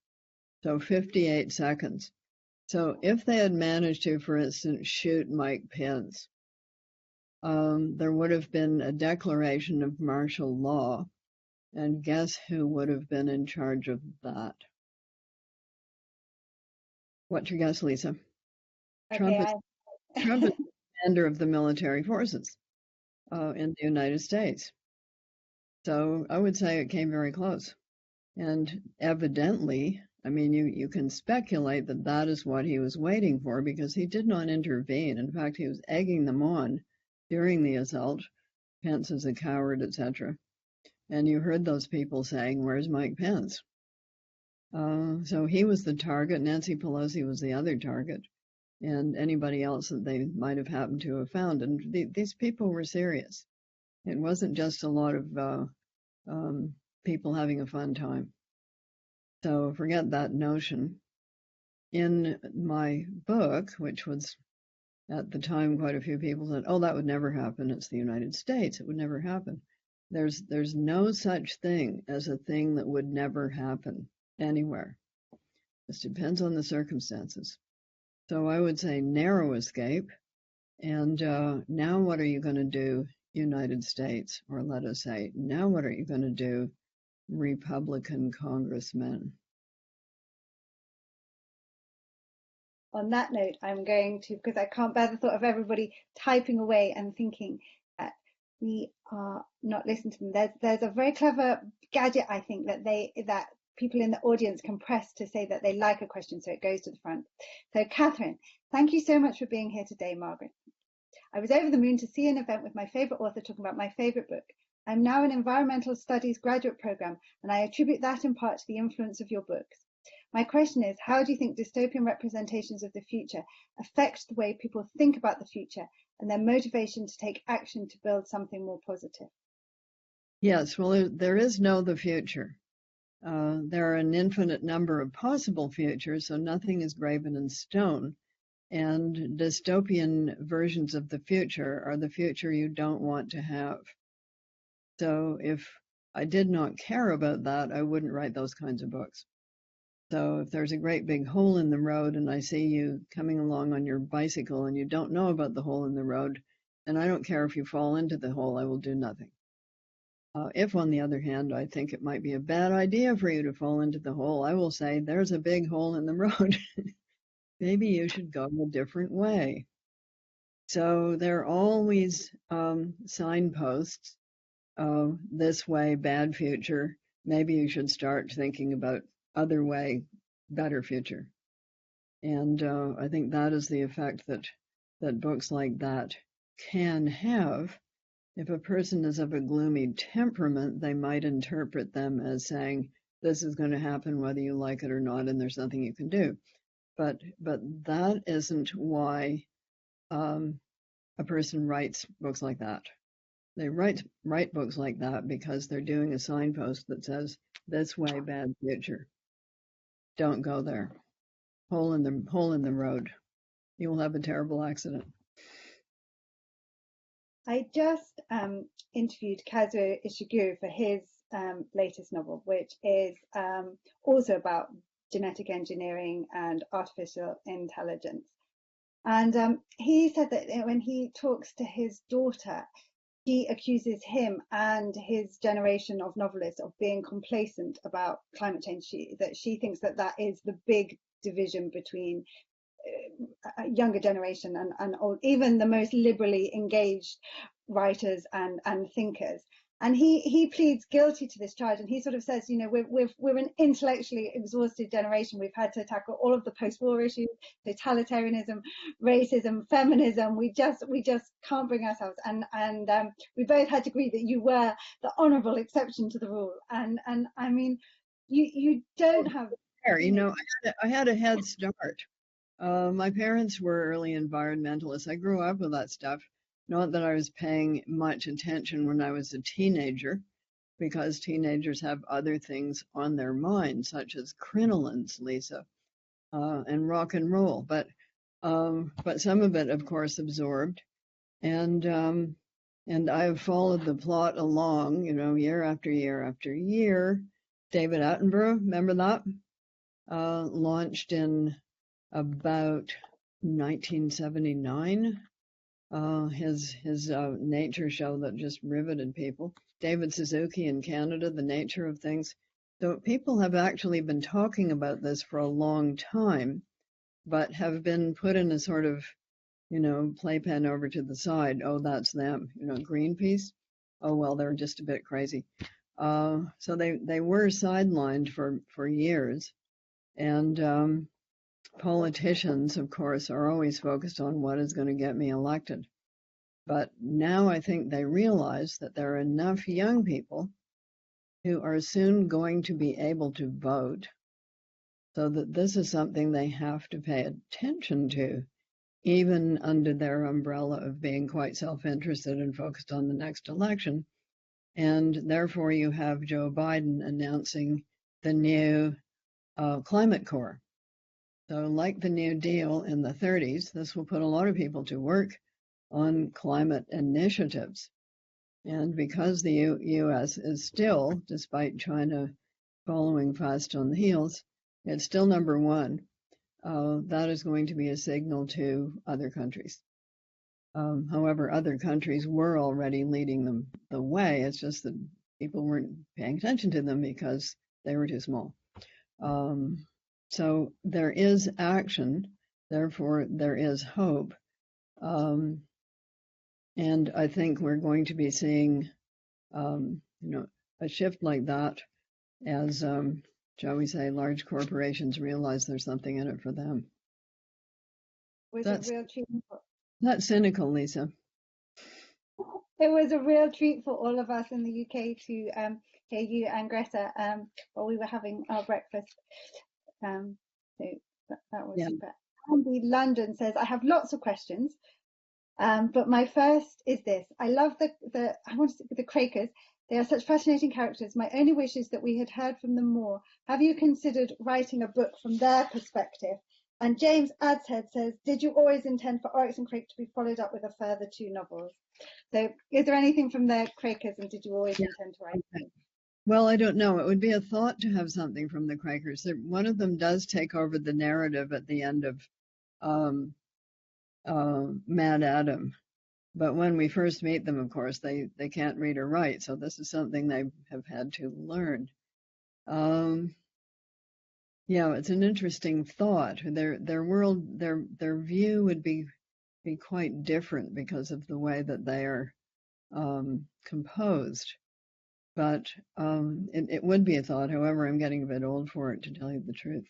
So 58 seconds. So if they had managed to, for instance, shoot Mike Pence, there would have been a declaration of martial law. And guess who would have been in charge of that? What's your guess, Lisa? Okay, Trump is the commander of the military forces in the United States. So I would say it came very close. And evidently, I mean, you can speculate that that is what he was waiting for because he did not intervene. In fact, he was egging them on during the assault. Pence is a coward, etc. And you heard those people saying, "Where's Mike Pence?" So he was the target. Nancy Pelosi was the other target, and anybody else that they might have happened to have found. And these people were serious. It wasn't just a lot of people having a fun time. So forget that notion. In my book, which was at the time quite a few people said, "Oh, that would never happen. It's the United States. It would never happen." There's no such thing as a thing that would never happen anywhere. This depends on the circumstances. So I would say narrow escape. And now what are you going to do, United States? Or let us say, now what are you going to do, Republican congressmen? On that note, I'm going to, because I can't bear the thought of everybody typing away and thinking that we are not listening to them. There's a very clever gadget, I think, that people in the audience can press to say that they like a question, so it goes to the front. So Catherine, thank you so much for being here today, Margaret. I was over the moon to see an event with my favorite author talking about my favorite book. I'm now in environmental studies graduate program, and I attribute that in part to the influence of your books. My question is, how do you think dystopian representations of the future affect the way people think about the future and their motivation to take action to build something more positive? Yes, well, there is no the future. There are an infinite number of possible futures, so nothing is graven in stone. And dystopian versions of the future are the future you don't want to have. So if I did not care about that, I wouldn't write those kinds of books. So if there's a great big hole in the road and I see you coming along on your bicycle and you don't know about the hole in the road, and I don't care if you fall into the hole, I will do nothing. If, on the other hand, I think it might be a bad idea for you to fall into the hole, I will say, there's a big hole in the road. Maybe you should go a different way. So there are always signposts of this way, bad future. Maybe you should start thinking about other way, better future. And I think that is the effect that books like that can have. If a person is of a gloomy temperament, they might interpret them as saying, this is going to happen whether you like it or not, and there's nothing you can do. But that isn't why a person writes books like that. They write books like that because they're doing a signpost that says, this way, bad future. Don't go there. Hole in the road. you will have a terrible accident. I just interviewed Kazuo Ishiguro for his latest novel, which is also about genetic engineering and artificial intelligence. And he said that when he talks to his daughter, he accuses him and his generation of novelists of being complacent about climate change. That she thinks that that is the big division between a younger generation and old, even the most liberally engaged writers and thinkers. And he pleads guilty to this charge, and he sort of says, you know, we're an intellectually exhausted generation. We've had to tackle all of the post-war issues, totalitarianism, racism, feminism. We just can't bring ourselves. And we both had to agree that you were the honourable exception to the rule. And I mean, you don't have. You know, I had a head start. My parents were early environmentalists. I grew up with that stuff. Not that I was paying much attention when I was a teenager, because teenagers have other things on their mind, such as crinolines, Lisa, and rock and roll. But some of it, of course, absorbed. And I have followed the plot along, you know, year after year after year. David Attenborough, remember that? Launched in about 1979. His nature show that just riveted people. David Suzuki in Canada, The Nature of Things. So people have actually been talking about this for a long time, but have been put in a sort of, you know, playpen over to the side. Oh, that's them. You know, Greenpeace. Oh, well, they're just a bit crazy. So they were sidelined for years. And politicians, of course, are always focused on what is going to get me elected. But now I think they realize that there are enough young people who are soon going to be able to vote, so that this is something they have to pay attention to, even under their umbrella of being quite self-interested and focused on the next election. And therefore you have Joe Biden announcing the new climate corps. So like the New Deal in the 30s, this will put a lot of people to work on climate initiatives. And because the U.S. is still, despite China following fast on the heels, it's still number one, that is going to be a signal to other countries. However, other countries were already leading them the way. It's just that people weren't paying attention to them because they were too small. So there is action, therefore there is hope. And I think we're going to be seeing, you know, a shift like that as, shall we say, large corporations realize there's something in it for them. Was a real treat. That's cynical, Lisa. It was a real treat for all of us in the UK to hear you and Greta while we were having our breakfast. So that was super. Andy London says, I have lots of questions, but my first is this. I love the Crakers. They are such fascinating characters. My only wish is that we had heard from them more. Have you considered writing a book from their perspective? And James Adshead says, did you always intend for Oryx and Crake to be followed up with a further 2 novels? So is there anything from the Crakers, and did you always intend to write them? Well, I don't know. It would be a thought to have something from the Quakers. One of them does take over the narrative at the end of Mad Adam. But when we first meet them, of course, they can't read or write. So this is something they have had to learn. Yeah, it's an interesting thought. Their world, their view would be quite different because of the way that they are composed. But it would be a thought. However, I'm getting a bit old for it, to tell you the truth.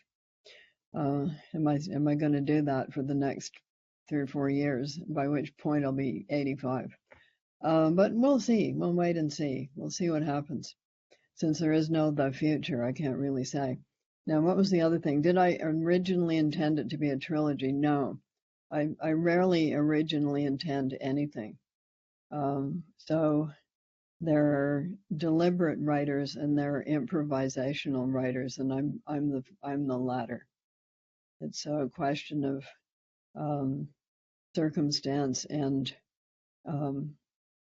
Am I going to do that for the next 3 or 4 years? By which point I'll be 85. But we'll see. We'll wait and see. We'll see what happens. Since there is no the future, I can't really say. Now, what was the other thing? Did I originally intend it to be a trilogy? No. I rarely originally intend anything. So there are deliberate writers and there are improvisational writers, and I'm the latter. It's a question of um, circumstance and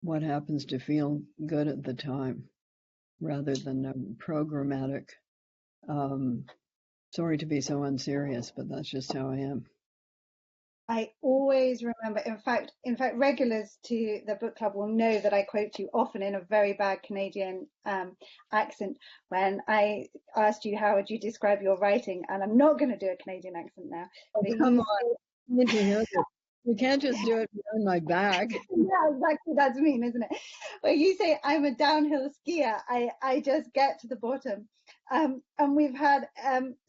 what happens to feel good at the time rather than a programmatic. Sorry to be so unserious, but that's just how I am. I always remember, in fact, regulars to the book club will know that I quote you often in a very bad Canadian accent when I asked you how would you describe your writing, and I'm not going to do a Canadian accent now. Oh, But come you on. I need to hear this. You can't just do it behind my back. yeah, exactly. That's mean, isn't it? When you say I'm a downhill skier, I just get to the bottom. And we've had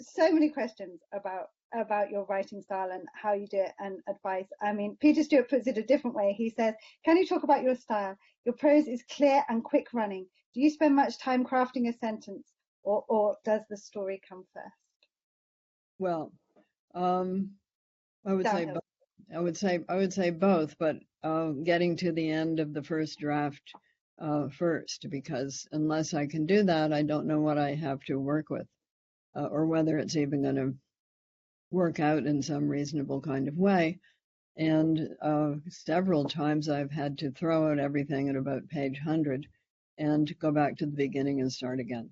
so many questions about your writing style and how you do it and advice. I mean, Peter Stewart puts it a different way. He says, "Can you talk about your style? Your prose is clear and quick running. Do you spend much time crafting a sentence, or does the story come first?" Well, um, I would say Downhill. both. I would say both, but getting to the end of the first draft first, because unless I can do that, I don't know what I have to work with, or whether it's even going to work out in some reasonable kind of way. And several times I've had to throw out everything at about page 100 and go back to the beginning and start again.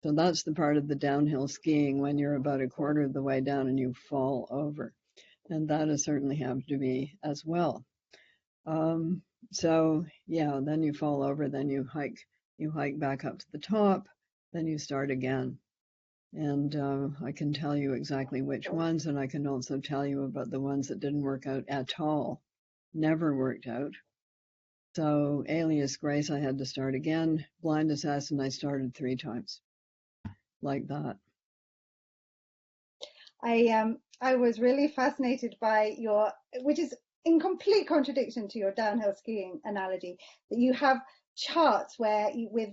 So that's the part of the downhill skiing when you're about a quarter of the way down and you fall over. And that has certainly happened to me as well. Um, so yeah, then you fall over, then you hike back up to the top, then you start again. And I can tell you exactly which ones, and I can also tell you about the ones that didn't work out at all, never worked out. So Alias Grace, I had to start again. Blind Assassin, I started 3 times, like that. I was really fascinated by your, which is in complete contradiction to your downhill skiing analogy, that you have charts where you, with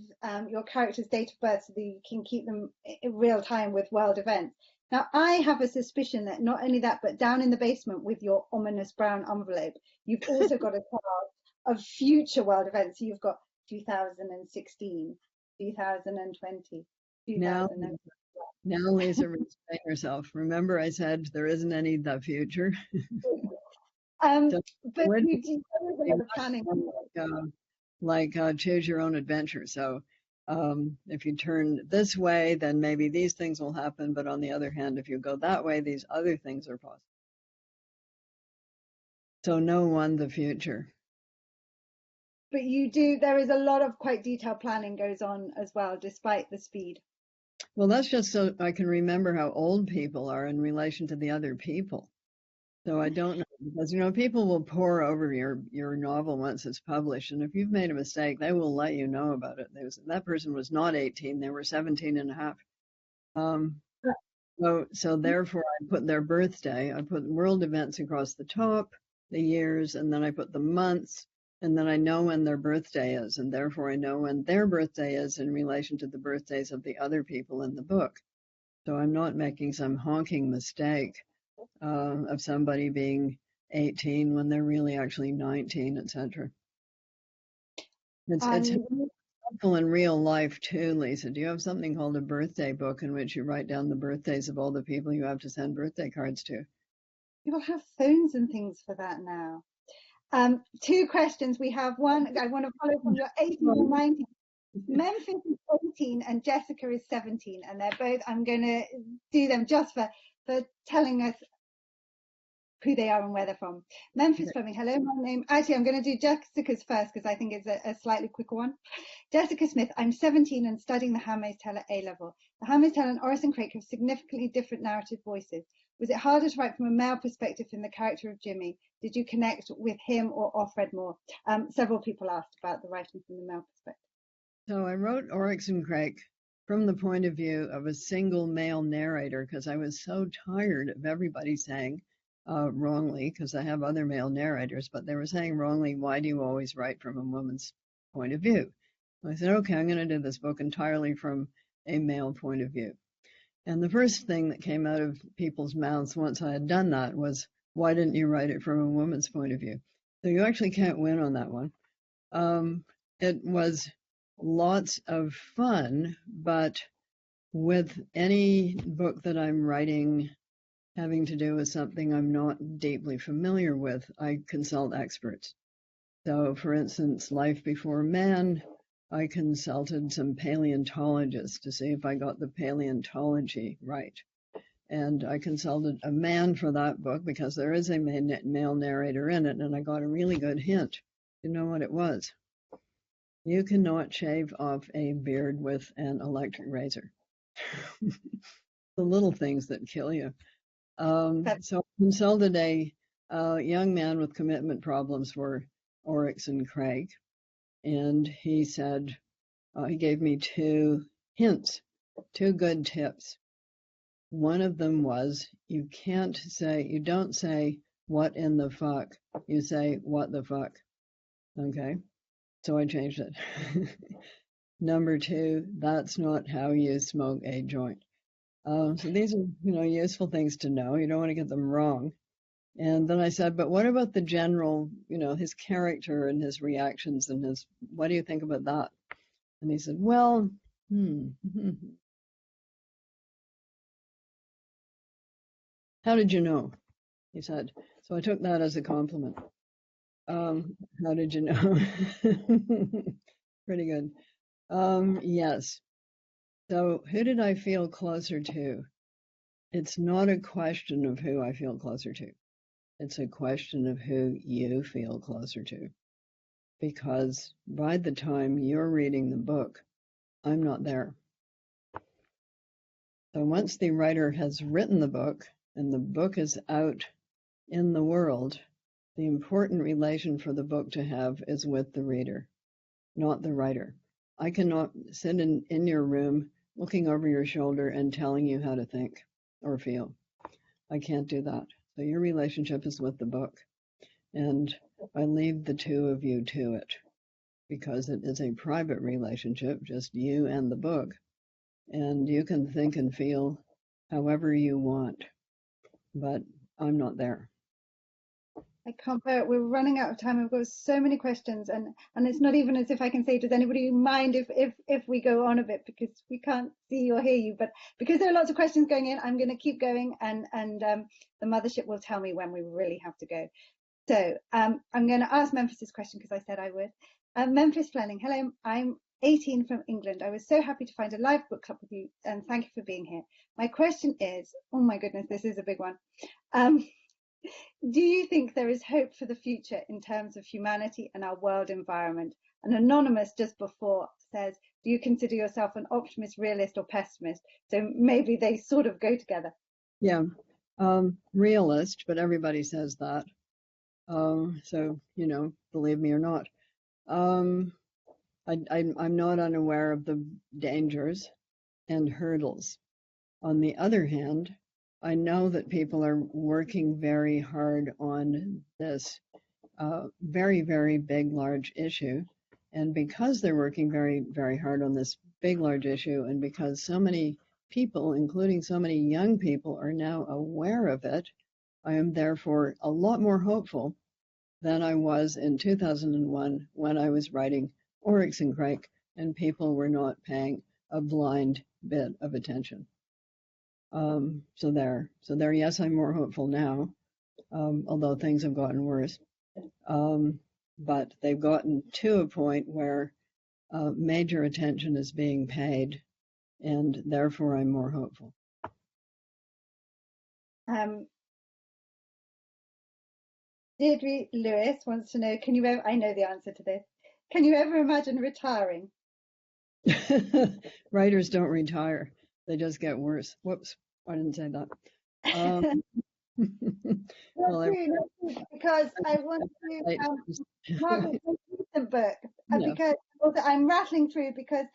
your character's date of birth so that you can keep them in real time with world events. Now, I have a suspicion that not only that, but down in the basement with your ominous brown envelope, you've also got a chart of future world events. So you've got 2016, 2020, Now, 2000. now, Lisa, restrain yourself. Remember, I said there isn't any the future. Um, So but we're you do there is a pretty lot of planning. like choose your own adventure. So if you turn this way, then maybe these things will happen. But on the other hand, if you go that way, these other things are possible. So no one the future. But you do, there is a lot of quite detailed planning goes on as well, despite the speed. Well, that's just so I can remember how old people are in relation to the other people. So I don't know because people will pore over your novel once it's published, and if you've made a mistake, they will let you know about it. That person was not 18; they were 17 and a half. Um, so therefore, I put their birthday. I put world events across the top, the years, and then I put the months, and then I know when their birthday is, and therefore I know when their birthday is in relation to the birthdays of the other people in the book. So I'm not making some honking mistake of somebody being 18 when they're really actually 19, etc. It's And helpful in real life too, Lisa. Do you have something called a birthday book in which you write down the birthdays of all the people you have to send birthday cards to? people have phones and things for that now. Two questions. We have one, I want to follow from your 18 and 19. Memphis is 18 and Jessica is 17, and they're both, I'm going to do them just for telling us who they are and where they're from. Memphis Fleming, hello, my name, actually I'm going to do Jessica's first because I think it's a slightly quicker one. Jessica Smith, I'm 17 and studying The Handmaid's Tale at A level. The Handmaid's Tale and Oryx and Crake have significantly different narrative voices. Was it harder to write from a male perspective in the character of Jimmy? Did you connect with him or Offred more? Several people asked about the writing from the male perspective. So I wrote Oryx and Crake from the point of view of a single male narrator because I was so tired of everybody saying wrongly, because I have other male narrators, but they were saying wrongly, why do you always write from a woman's point of view? I said, okay, I'm going to do this book entirely from a male point of view. And the first thing that came out of people's mouths once I had done that was, why didn't you write it from a woman's point of view? So you actually can't win on that one. It was lots of fun, but with any book that I'm writing having to do with something I'm not deeply familiar with, I consult experts. So, for instance, Life Before Man, I consulted some paleontologists to see if I got the paleontology right. And I consulted a man for that book because there is a male narrator in it, and I got a really good hint. You know what it was? You cannot shave off a beard with an electric razor. The little things that kill you. So I consulted a young man with commitment problems for Oryx and Crake, and he said, he gave me two hints, two good tips. One of them was you don't say what in the fuck, you say what the fuck. Okay, so I changed it. Number two, that's not how you smoke a joint. So these are, useful things to know. You don't want to get them wrong. And then I said, but what about the general, his character and his reactions and what do you think about that? And he said, well, how did you know? He said. So I took that as a compliment. How did you know? Pretty good. Yes. So who did I feel closer to? It's not a question of who I feel closer to. It's a question of who you feel closer to. Because by the time you're reading the book, I'm not there. So once the writer has written the book and the book is out in the world, the important relation for the book to have is with the reader, not the writer. I cannot sit in your room looking over your shoulder and telling you how to think or feel. I can't do that. So your relationship is with the book. And I leave the two of you to it because it is a private relationship, just you and the book. And you can think and feel however you want, but I'm not there. I can't bear it. We're running out of time. We've got so many questions, and it's not even as if I can say, does anybody mind if we go on a bit, because we can't see or hear you. But because there are lots of questions going in, I'm going to keep going, and the mothership will tell me when we really have to go. So I'm going to ask Memphis this question because I said I would. Memphis Fleming, hello. I'm 18 from England. I was so happy to find a live book club with you, and thank you for being here. My question is, oh my goodness, this is a big one. Do you think there is hope for the future in terms of humanity and our world environment? An anonymous just before says, do you consider yourself an optimist, realist, or pessimist? So maybe they sort of go together. Yeah, realist, but everybody says that. So, believe me or not. I'm not unaware of the dangers and hurdles. On the other hand, I know that people are working very hard on this very, very big, large issue. And because they're working very, very hard on this big, large issue, and because so many people, including so many young people, are now aware of it, I am therefore a lot more hopeful than I was in 2001 when I was writing Oryx and Crake and people were not paying a blind bit of attention. So there, yes, I'm more hopeful now, although things have gotten worse. But they've gotten to a point where major attention is being paid, and therefore I'm more hopeful. Deirdre Lewis wants to know, can you ever, I know the answer to this, can you ever imagine retiring? Writers don't retire. They just get worse. Whoops, I didn't say that. Well, because I want to Margaret's recent book, because also I'm rattling through because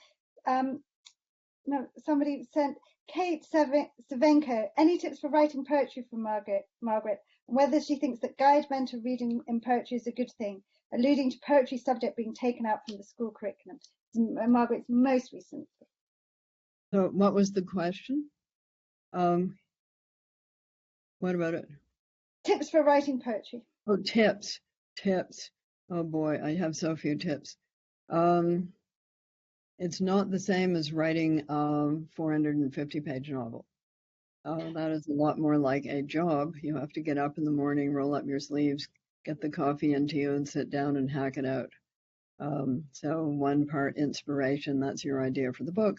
somebody sent Kate Savenko, any tips for writing poetry from Margaret, whether she thinks that guide mentor reading in poetry is a good thing, alluding to poetry subject being taken out from the school curriculum. Margaret's most recent. So what was the question? What about it? Tips for writing poetry. Oh, tips. Oh boy, I have so few tips. It's not the same as writing a 450-page novel. That is a lot more like a job. You have to get up in the morning, roll up your sleeves, get the coffee into you, and sit down and hack it out. So 1 part inspiration, that's your idea for the book.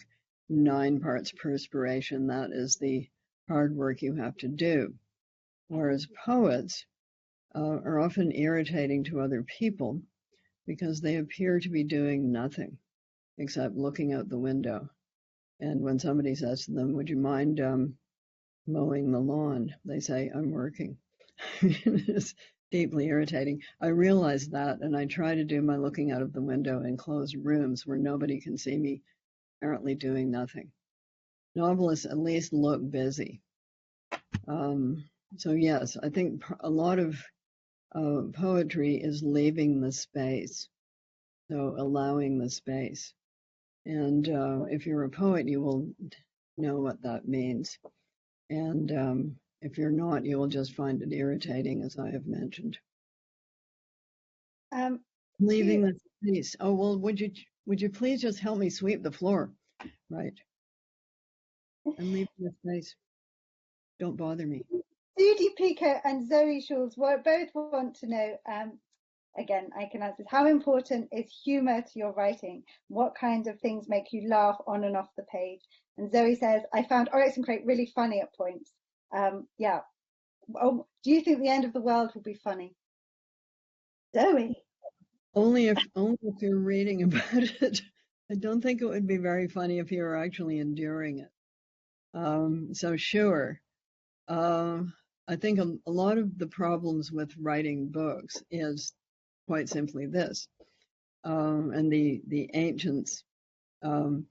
9 parts perspiration, that is the hard work you have to do. Whereas poets are often irritating to other people because they appear to be doing nothing except looking out the window. And when somebody says to them, would you mind mowing the lawn? They say, I'm working. It's deeply irritating. I realize that, and I try to do my looking out of the window in closed rooms where nobody can see me apparently doing nothing. Novelists at least look busy. So yes, I think a lot of poetry is leaving the space, so allowing the space. And if you're a poet, you will know what that means. And if you're not, you will just find it irritating, as I have mentioned. Leaving the space. Oh, well, would you please just help me sweep the floor? Right. And leave the space. Don't bother me. Judy Pico and Zoe Schulz both want to know, again, I can answer this. How important is humor to your writing? What kinds of things make you laugh on and off the page? And Zoe says, I found Oryx and Crake really funny at points. Yeah. Oh, do you think the end of the world will be funny? Zoe? Only if you're reading about it. I don't think it would be very funny if you were actually enduring it. So sure. I think a lot of the problems with writing books is quite simply this. And the ancients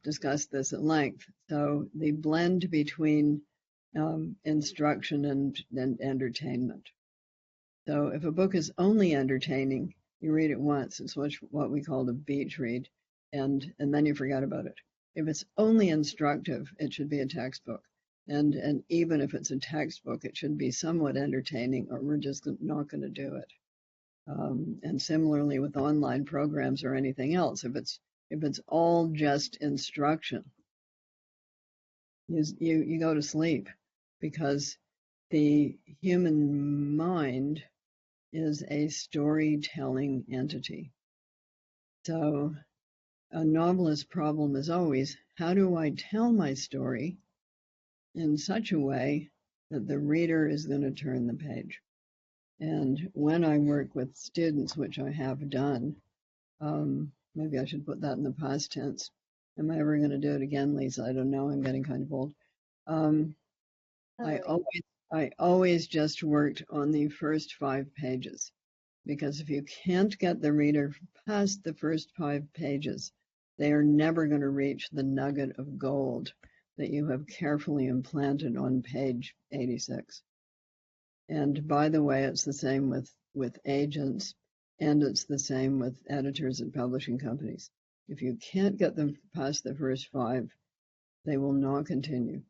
discussed this at length. So the blend between instruction and entertainment. So if a book is only entertaining, you read it once. It's what we call a beach read, and then you forget about it. If it's only instructive, it should be a textbook. And even if it's a textbook, it should be somewhat entertaining, or we're just not going to do it. And similarly with online programs or anything else, if it's all just instruction, you go to sleep, because the human mind is a storytelling entity. So a novelist's problem is always, how do I tell my story in such a way that the reader is going to turn the page? And when I work with students, which I have done, maybe I should put that in the past tense. Am I ever going to do it again, Lisa? I don't know. I'm getting kind of old. I always just worked on the first 5 pages, because if you can't get the reader past the first 5 pages, they are never going to reach the nugget of gold that you have carefully implanted on page 86. And by the way, it's the same with agents, and it's the same with editors and publishing companies. If you can't get them past the first 5, they will not continue.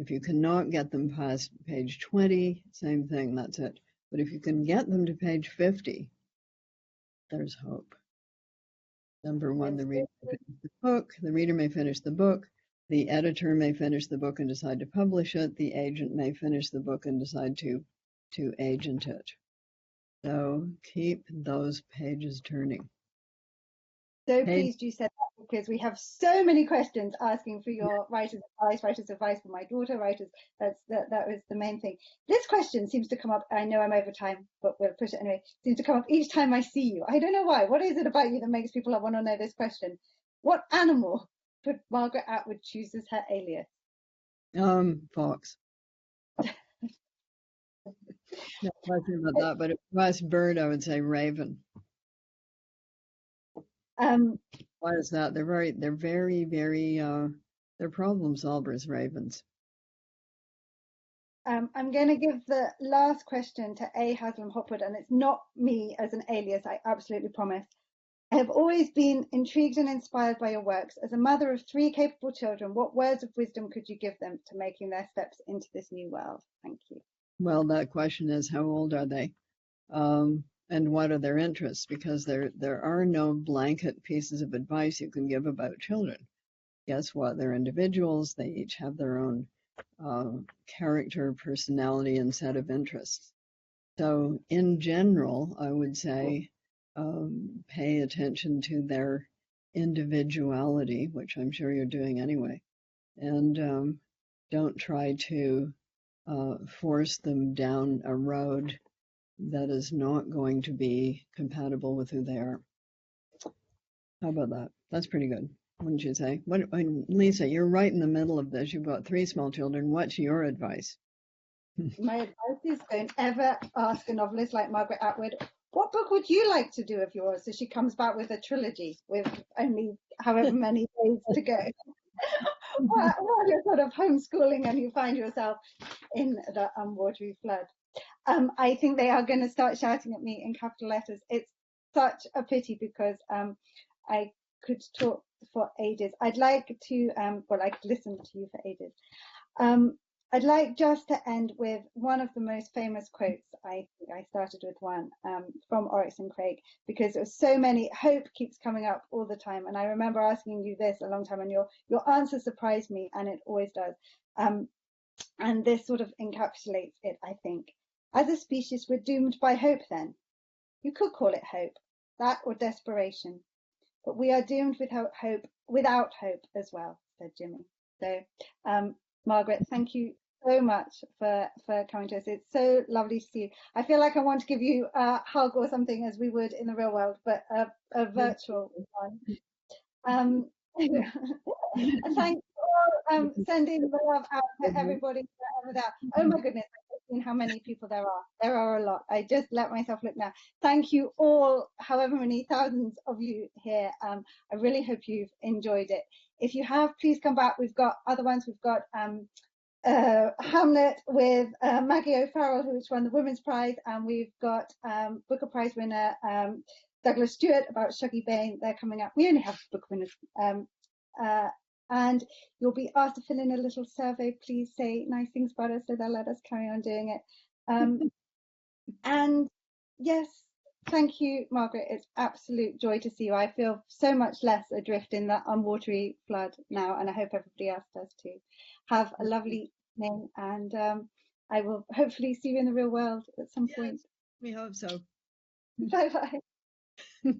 If you cannot get them past page 20, same thing, that's it. But if you can get them to page 50, there's hope. Number one, the reader may finish the book. The reader may finish the book. The editor may finish the book and decide to publish it. The agent may finish the book and decide to agent it. So keep those pages turning. So pleased you said that, because we have so many questions asking for your writer's advice for my daughter, that was the main thing. This question seems to come up, I know I'm over time, but we'll push it anyway, seems to come up each time I see you. I don't know why. What is it about you that makes people want to know this question? What animal would Margaret Atwood choose as her alias? Fox. No question about that, but if you ask bird, I would say raven. Why is that? They're very, they're problem solvers, ravens. I'm going to give the last question to A. Haslam Hopwood, and it's not me as an alias, I absolutely promise. I have always been intrigued and inspired by your works. As a mother of 3 capable children, what words of wisdom could you give them to making their steps into this new world? Thank you. Well, that question is, how old are they? And what are their interests? Because there are no blanket pieces of advice you can give about children. Guess what? They're individuals. They each have their own character, personality, and set of interests. So in general, I would say pay attention to their individuality, which I'm sure you're doing anyway, and don't try to force them down a road that is not going to be compatible with who they are. How about that? That's pretty good, wouldn't you say? Lisa, you're right in the middle of this. You've got 3 small children. What's your advice? My advice is don't ever ask a novelist like Margaret Atwood, what book would you like to do of yours? So she comes back with a trilogy with only however many days to go. While you're sort of homeschooling and you find yourself in the watery flood. I think they are going to start shouting at me in capital letters. It's such a pity because I could talk for ages. I'd like to, well, I could listen to you for ages. I'd like just to end with one of the most famous quotes. I think I started with one from Oryx and Crake because there was so many. Hope keeps coming up all the time, and I remember asking you this a long time, and your answer surprised me, and it always does. And this sort of encapsulates it, I think. As a species, we're doomed by hope. Then you could call it hope, that or desperation, but we are doomed without hope as well," said Jimmy. So, Margaret, thank you so much for coming to us. It's so lovely to see you. I feel like I want to give you a hug or something as we would in the real world, but a virtual one. And thanks for sending the love out to everybody wherever they are. Oh my goodness, I've seen how many people there are. There are a lot. I just let myself look now. Thank you all, however many thousands of you here. I really hope you've enjoyed it. If you have, please come back. We've got other ones. We've got Hamlet with Maggie O'Farrell, who's won the Women's Prize, and we've got Booker Prize winner Douglas Stewart about Shuggie Bain. They're coming up. We only have book winners. And you'll be asked to fill in a little survey. Please say nice things about us so they'll let us carry on doing it. And yes, thank you, Margaret. It's absolute joy to see you. I feel so much less adrift in that unwatery flood now, and I hope everybody else does too. Have a lovely evening, and I will hopefully see you in the real world at some point. We hope so. Bye bye.